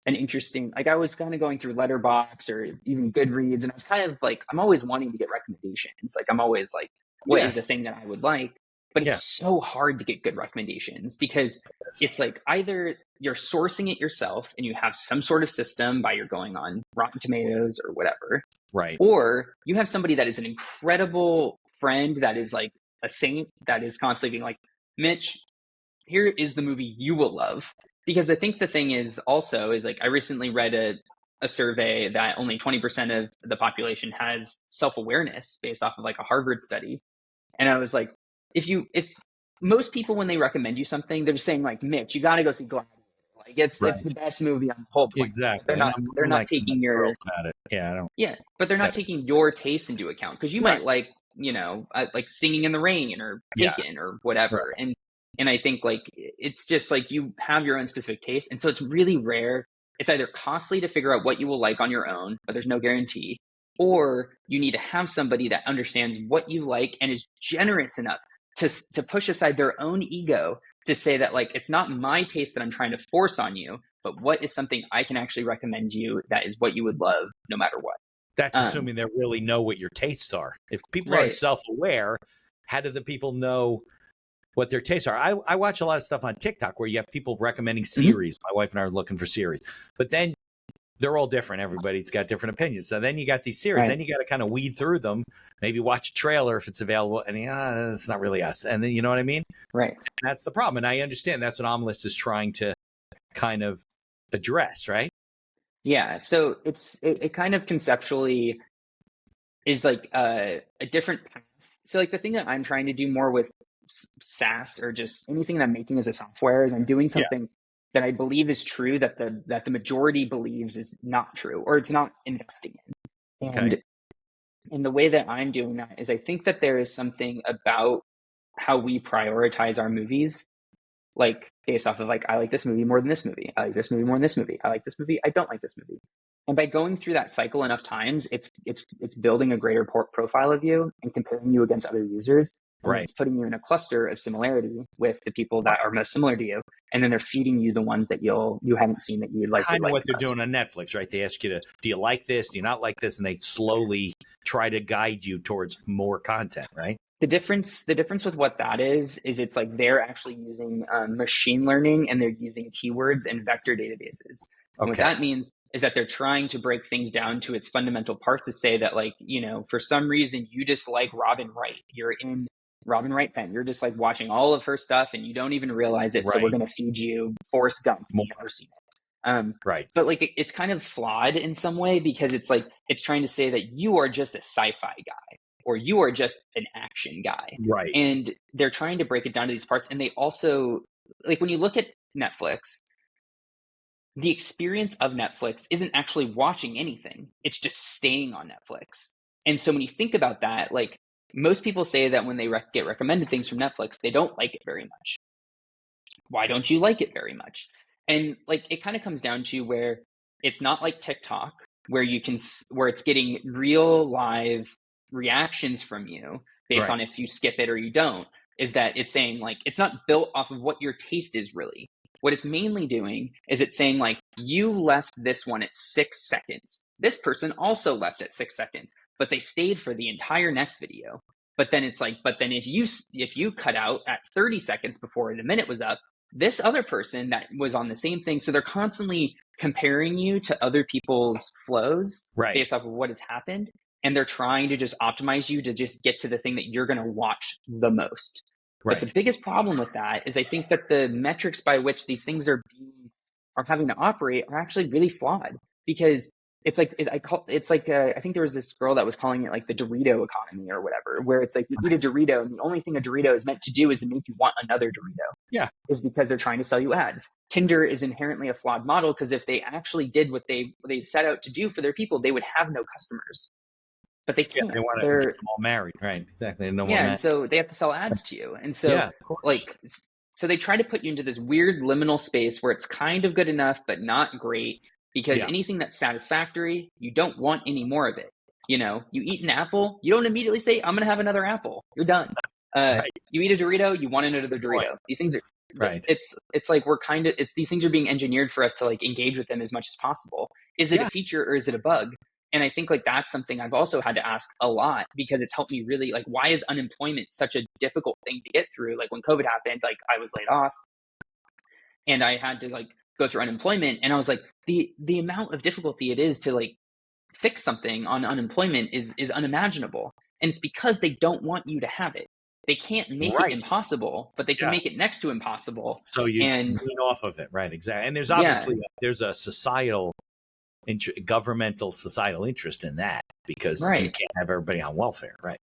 an interesting, like I was kind of going through Letterboxd or even Goodreads, and I was kind of like, I'm always wanting to get recommendations. Like I'm always like, what is the thing that I would like? But it's so hard to get good recommendations because it's like either you're sourcing it yourself and you have some sort of system by you're going on Rotten Tomatoes or whatever. Right. Or you have somebody that is an incredible friend that is like a saint that is constantly being like, Mitch, here is the movie you will love. Because I think the thing is also is like I recently read a survey that only 20% of the population has self-awareness based off of like a Harvard study. And I was like, if most people, when they recommend you something, they're just saying like, Mitch, you got to go see Gladiator. Like it's the best movie on the whole planet. Exactly. They're not taking your, but they're not taking your taste into account. Cause you might like, you know, like Singing in the Rain or Taken or whatever. Right. And I think like, it's just like you have your own specific taste. And so it's really rare. It's either costly to figure out what you will like on your own, but there's no guarantee, or you need to have somebody that understands what you like and is generous enough to push aside their own ego to say that like, it's not my taste that I'm trying to force on you, but what is something I can actually recommend you that is what you would love no matter what. That's assuming they really know what your tastes are. If people aren't self-aware, how do the people know what their tastes are? I watch a lot of stuff on TikTok where you have people recommending series. My wife and I are looking for series, but then they're all different. Everybody's got different opinions. So then you got these series. Then you got to kind of weed through them, maybe watch a trailer if it's available, and it's not really us. And then, you know what I mean? Right. And that's the problem. And I understand that's what OmList is trying to kind of address, right? Yeah. So it kind of conceptually is like a different path. So like the thing that I'm trying to do more with SaaS or just anything that I'm making as a software is I'm doing something that I believe is true that the majority believes is not true, or it's not investing in. And the way that I'm doing that is I think that there is something about how we prioritize our movies, like based off of like, I like this movie more than this movie. I like this movie more than this movie. I like this movie. I don't like this movie. And by going through that cycle enough times, it's building a greater profile of you and comparing you against other users. Right. It's putting you in a cluster of similarity with the people that are most similar to you. And then they're feeding you the ones that you haven't seen that you like. Kind of what they're doing on Netflix, right? They ask you do you like this? Do you not like this? And they slowly try to guide you towards more content, right? The difference with what that is it's like they're actually using machine learning, and they're using keywords and vector databases. And what that means is that they're trying to break things down to its fundamental parts to say that, like, you know, for some reason you just like Robin Wright. You're in Robin Wright fan. You're just like watching all of her stuff and you don't even realize it. Right. So we're going to feed you Forrest Gump. You've never seen it. Right. But like, it's kind of flawed in some way because it's like, it's trying to say that you are just a sci-fi guy or you are just an action guy. Right. And they're trying to break it down to these parts. And they also, like, when you look at Netflix, the experience of Netflix isn't actually watching anything. It's just staying on Netflix. And so when you think about that, like, most people say that when they get recommended things from Netflix, they don't like it very much. Why don't you like it very much? And like, it kind of comes down to where it's not like TikTok where where it's getting real live reactions from you based on if you skip it or you don't, is that it's saying like, it's not built off of what your taste is really. What it's mainly doing is it's saying like, you left this one at 6 seconds. This person also left at 6 seconds, but they stayed for the entire next video. But then it's like, but then if you cut out at 30 seconds before the minute was up, this other person that was on the same thing. So they're constantly comparing you to other people's flows based off of what has happened. And they're trying to just optimize you to just get to the thing that you're going to watch the most. But the biggest problem with that is I think that the metrics by which these things are having to operate are actually really flawed, because it's like, I think there was this girl that was calling it like the Dorito economy or whatever, where it's like you eat a Dorito and the only thing a Dorito is meant to do is to make you want another Dorito. Yeah. Is because they're trying to sell you ads. Tinder is inherently a flawed model, because if they actually did what they set out to do for their people, they would have no customers. But they can't. They want to keep them all married, right? Exactly. And so they have to sell ads to you. And so so they try to put you into this weird liminal space where it's kind of good enough, but not great. Because anything that's satisfactory, you don't want any more of it. You know, you eat an apple, you don't immediately say, I'm going to have another apple. You're done. You eat a Dorito, you want another Dorito. These things are, it's like these things are being engineered for us to like engage with them as much as possible. Is it a feature or is it a bug? And I think like that's something I've also had to ask a lot, because it's helped me really like, why is unemployment such a difficult thing to get through? Like when COVID happened, like I was laid off and I had to like go through unemployment, and I was like, the amount of difficulty it is to like fix something on unemployment is unimaginable. And it's because they don't want you to have it. They can't make it impossible, but they can make it next to impossible. So you lean off of it, right? Exactly. And there's obviously there's a governmental societal interest in that, because you can't have everybody on welfare, right?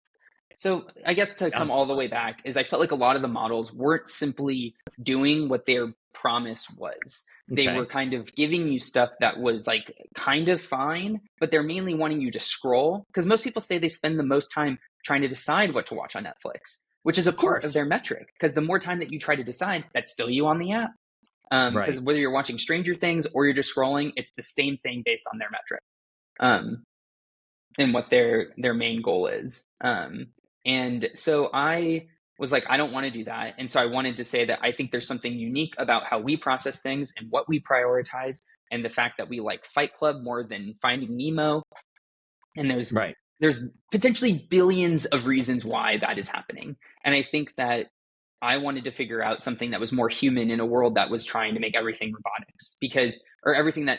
So I guess to come all the way back is I felt like a lot of the models weren't simply doing what their promise was. They were kind of giving you stuff that was like kind of fine, but they're mainly wanting you to scroll, because most people say they spend the most time trying to decide what to watch on Netflix, which is a part of their metric, because the more time that you try to decide, that's still you on the app. Because whether you're watching Stranger Things or you're just scrolling, it's the same thing based on their metric and what their main goal is. And so I was like, I don't want to do that. And so I wanted to say that I think there's something unique about how we process things and what we prioritize, and the fact that we like Fight Club more than Finding Nemo. And there's potentially billions of reasons why that is happening. And I think that I wanted to figure out something that was more human in a world that was trying to make everything robotics,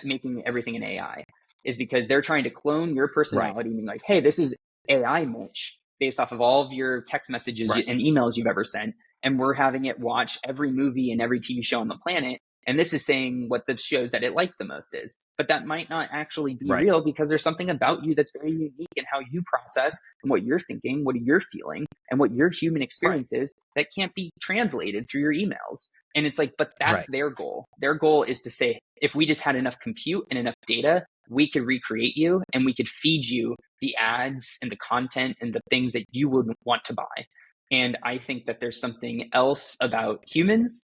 making everything an AI, is because they're trying to clone your personality, meaning like, hey, this is AI Mitch, based off of all of your text messages and emails you've ever sent. And we're having it watch every movie and every TV show on the planet. And this is saying what the shows that it liked the most is. But that might not actually be real, because there's something about you that's very unique in how you process and what you're thinking, what you're feeling, and what your human experience is that can't be translated through your emails. And it's like, but that's their goal. Their goal is to say, if we just had enough compute and enough data, we could recreate you and we could feed you the ads and the content and the things that you would want to buy. And I think that there's something else about humans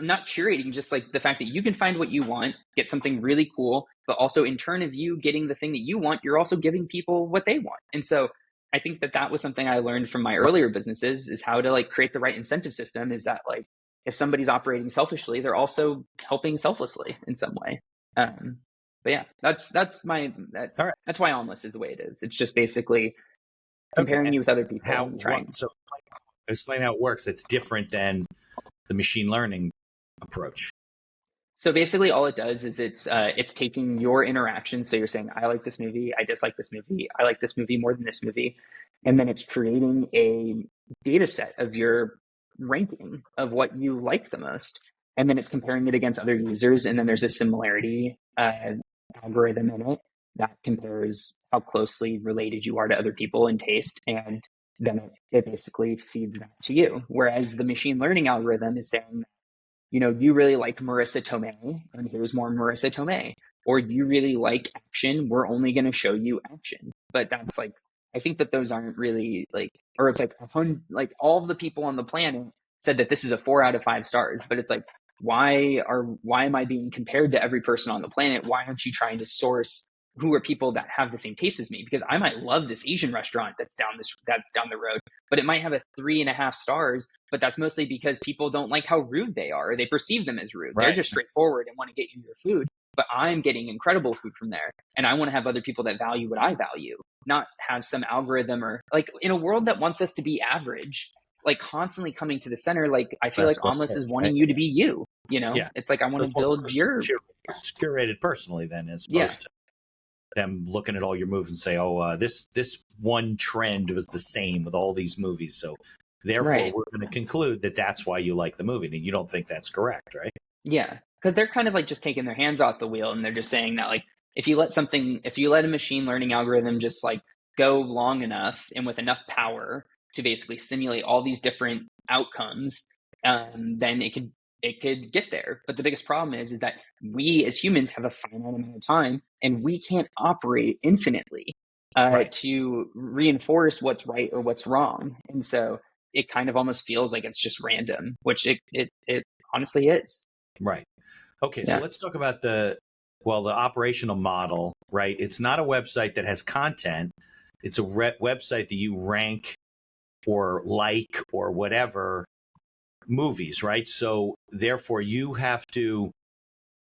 not curating, just like the fact that you can find what you want, get something really cool, but also in turn of you getting the thing that you want, you're also giving people what they want. And so I think that was something I learned from my earlier businesses, is how to like create the right incentive system, is that like, if somebody's operating selfishly, they're also helping selflessly in some way. But yeah, that's why Almost is the way it is. It's just basically comparing you with other people. So explain how it works. It's different than the machine learning approach. So basically all it does is it's taking your interactions. So you're saying, I like this movie, I dislike this movie, I like this movie more than this movie. And then it's creating a data set of your ranking of what you like the most. And then it's comparing it against other users. And then there's a similarity algorithm in it that compares how closely related you are to other people in taste. And then it basically feeds that to you. Whereas the machine learning algorithm is saying, you really like Marissa Tomei, and here's more Marissa Tomei. Or you really like action, we're only going to show you action. But that's like, I think that those aren't really like, or it's like all of the people on the planet said that this is a 4 out of 5 stars. But it's like, why am I being compared to every person on the planet? Why aren't you trying to source who are people that have the same taste as me? Because I might love this Asian restaurant that's down the road, but it might have a 3.5 stars, but that's mostly because people don't like how rude they are, or they perceive them as rude. They're just straightforward and want to get you your food, but I'm getting incredible food from there. And I want to have other people that value what I value, not have some algorithm, or like in a world that wants us to be average, like constantly coming to the center. Like I feel like Omlis is wanting you to be you, it's like, I want to build it's curated personally then, as opposed to them looking at all your moves and say, oh, this one trend was the same with all these movies, so therefore we're going to conclude that that's why you like the movie. And you don't think that's correct, right? Yeah, because they're kind of like just taking their hands off the wheel, and they're just saying that, like, if you let a machine learning algorithm just like go long enough and with enough power to basically simulate all these different outcomes, then it could get there. But the biggest problem is that we as humans have a finite amount of time, and we can't operate infinitely to reinforce what's right or what's wrong. And so it kind of almost feels like it's just random, which it honestly is. Right. Okay. So let's talk about the operational model, right? It's not a website that has content. It's a website that you rank or like or whatever movies, right? So therefore you have to,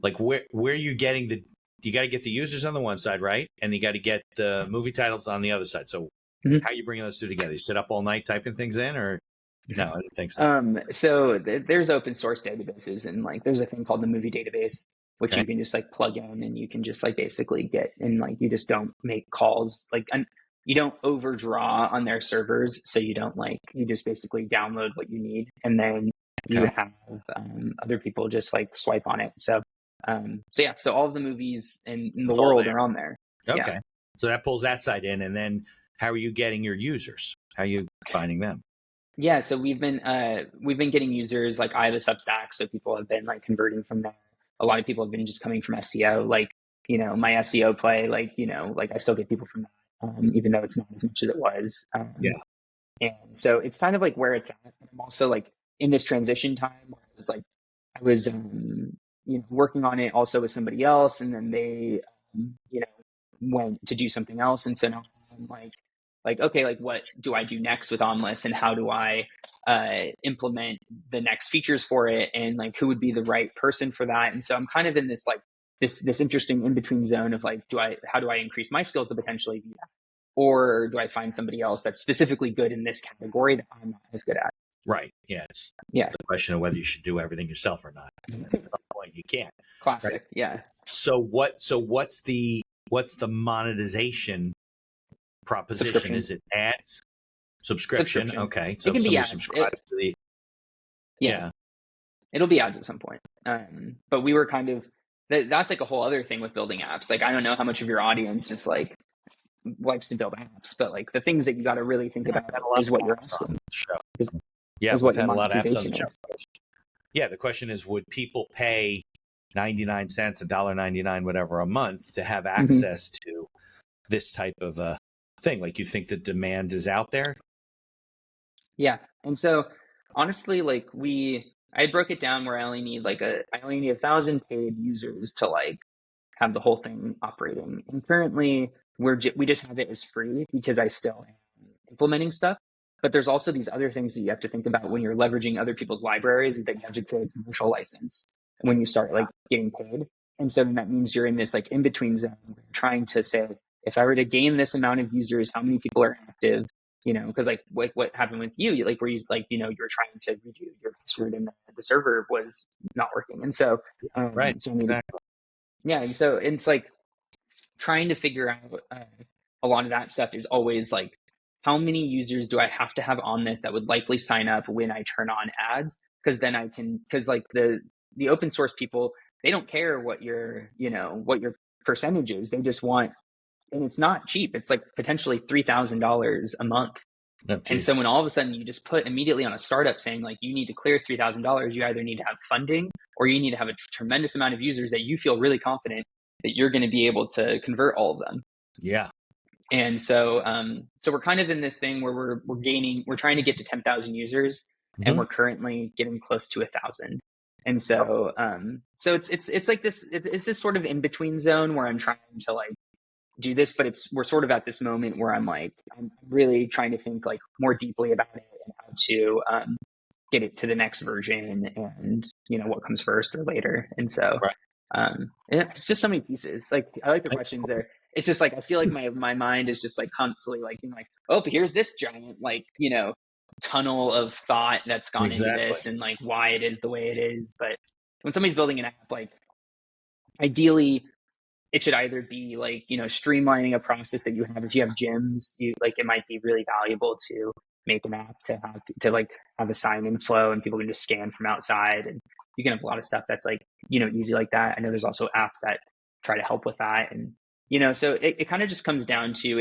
like, where are you getting you got to get the users on the one side, right? And you got to get the movie titles on the other side. So how are you bringing those two together? You sit up all night typing things in, or no? I didn't think so. So there's open source databases, and like there's a thing called the movie database, which you can just like plug in, and you can just like basically get, and like you just don't make calls, like, and you don't overdraw on their servers. So you don't you just basically download what you need, and then you have other people just like swipe on it. So so all of the movies in the world are on there. Okay. So that pulls that side in, and then how are you getting your users? How are you finding them? Yeah, so we've been getting users. Like, I have a Substack, so people have been like converting from there. A lot of people have been just coming from SEO, like, my SEO play, like, like I still get people from that, even though it's not as much as it was. And so it's kind of like where it's at. I'm also like in this transition time where I was working on it also with somebody else, and then they went to do something else, and so now I'm like, okay, like, what do I do next with Omlis, and how do I implement the next features for it, and like who would be the right person for that? And so I'm kind of in this like this interesting in between zone of like, how do I increase my skills to potentially be that, or do I find somebody else that's specifically good in this category that I'm not as good at? Right. Yeah. It's the question of whether you should do everything yourself or not. At some point you can't. Classic. Right? Yeah. So what's the monetization proposition? Is it ads? Subscription. Okay. So it can be ads. Subscribes to the it'll be ads at some point. But we were kind of that's like a whole other thing with building apps. Like, I don't know how much of your audience is like likes to build apps, but like the things that you got to really think about is what you're asking. Is what the monetization is. Yeah, the question is, would people pay 99 cents, $1.99, whatever a month to have access to this type of a thing? Like, you think the demand is out there? Yeah. And so honestly, like I broke it down where I only need 1,000 paid users to like have the whole thing operating. And currently we just have it as free because I still am implementing stuff. But there's also these other things that you have to think about when you're leveraging other people's libraries, is that you have to create a commercial license when you start like getting paid. And so then that means you're in this like in between zone where you're trying to say, if I were to gain this amount of users, how many people are active? Because like what happened with you, like where you like, you were trying to redo your password and the server was not working. And so, so exactly. Yeah. And so it's like trying to figure out a lot of that stuff is always like, how many users do I have to have on this that would likely sign up when I turn on ads? Because then because like the open source people, they don't care what your percentage is. They just want, and it's not cheap. It's like potentially $3,000 a month. Oh, and so when all of a sudden you just put immediately on a startup saying like, you need to clear $3,000, you either need to have funding or you need to have a tremendous amount of users that you feel really confident that you're going to be able to convert all of them. Yeah. And so, so we're kind of in this thing where we're trying to get to 10,000 users, and we're currently getting close to 1,000. And so, so it's like it's this sort of in between zone where I'm trying to like do this, but we're sort of at this moment where I'm really trying to think like more deeply about it and how to get it to the next version, and what comes first or later. And so, it's just so many pieces. Like, I like the questions there. It's just like I feel like my mind is just like constantly like being like, oh, but here's this giant like tunnel of thought that's gone into this, and like why it is the way it is. But when somebody's building an app, like ideally it should either be like streamlining a process that you have. If you have gyms, it might be really valuable to make an app to have a sign-in flow and people can just scan from outside, and you can have a lot of stuff that's like easy like that. I know there's also apps that try to help with that, and so it kind of just comes down to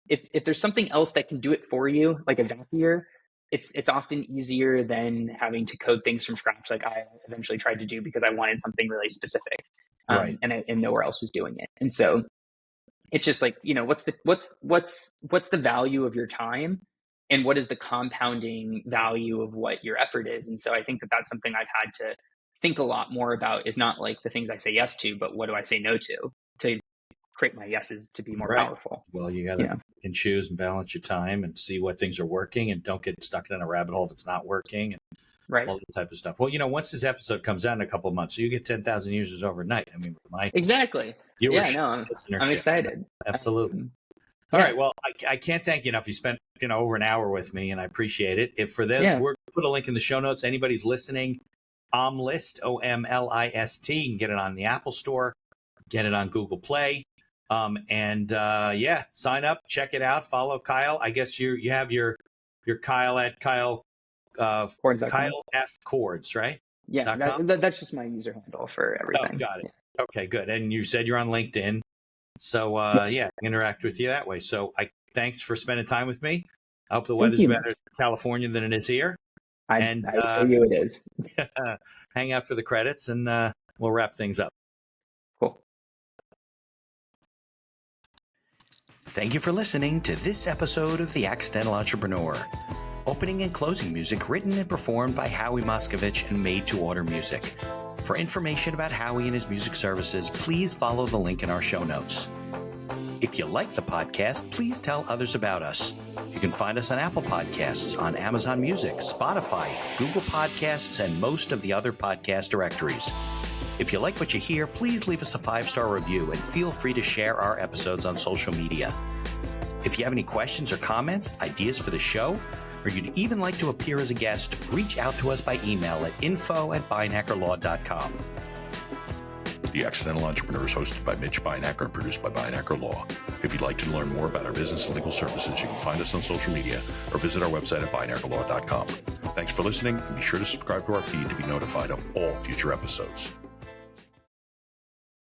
if there's something else that can do it for you, like a Zapier, it's often easier than having to code things from scratch, like I eventually tried to do because I wanted something really specific, and nowhere else was doing it. And so it's just like what's the value of your time, and what is the compounding value of what your effort is. And so I think that's something I've had to think a lot more about, is not like the things I say yes to, but what do I say no to create my yeses to be more powerful. Well, you got to can choose and balance your time and see what things are working, and don't get stuck in a rabbit hole if it's not working, and all that type of stuff. Well, once this episode comes out in a couple of months, so you get 10,000 users overnight. I mean, exactly. I'm excited. Absolutely. All right. Well, I can't thank you enough. You spent over an hour with me, and I appreciate it. If for them, we're going to put a link in the show notes. Anybody's listening, Omlist, OMLIST. You can get it on the Apple Store, get it on Google Play. Sign up, check it out, follow Kyle. I guess you have your Kyle at Kyle Kyle F Cords, right? Yeah, that's just my user handle for everything. Oh, got it. Yeah. Okay, good. And you said you're on LinkedIn, so interact with you that way. So thanks for spending time with me. I hope the weather's better in California than it is here. I tell you it is. Hang out for the credits, and we'll wrap things up. Cool. Thank you for listening to this episode of The Accidental Entrepreneur. Opening and closing music written and performed by Howie Moskovich and made to order music. For information about Howie and his music services, please follow the link in our show notes. If you like the podcast, please tell others about us. You can find us on Apple Podcasts, on Amazon Music, Spotify, Google Podcasts, and most of the other podcast directories. If you like what you hear, please leave us a 5-star review and feel free to share our episodes on social media. If you have any questions or comments, ideas for the show, or you'd even like to appear as a guest, reach out to us by email at info@beinhackerlaw.com. The Accidental Entrepreneur is hosted by Mitch Beinhacker and produced by Beinhacker Law. If you'd like to learn more about our business and legal services, you can find us on social media or visit our website at beinhackerlaw.com. Thanks for listening, and be sure to subscribe to our feed to be notified of all future episodes.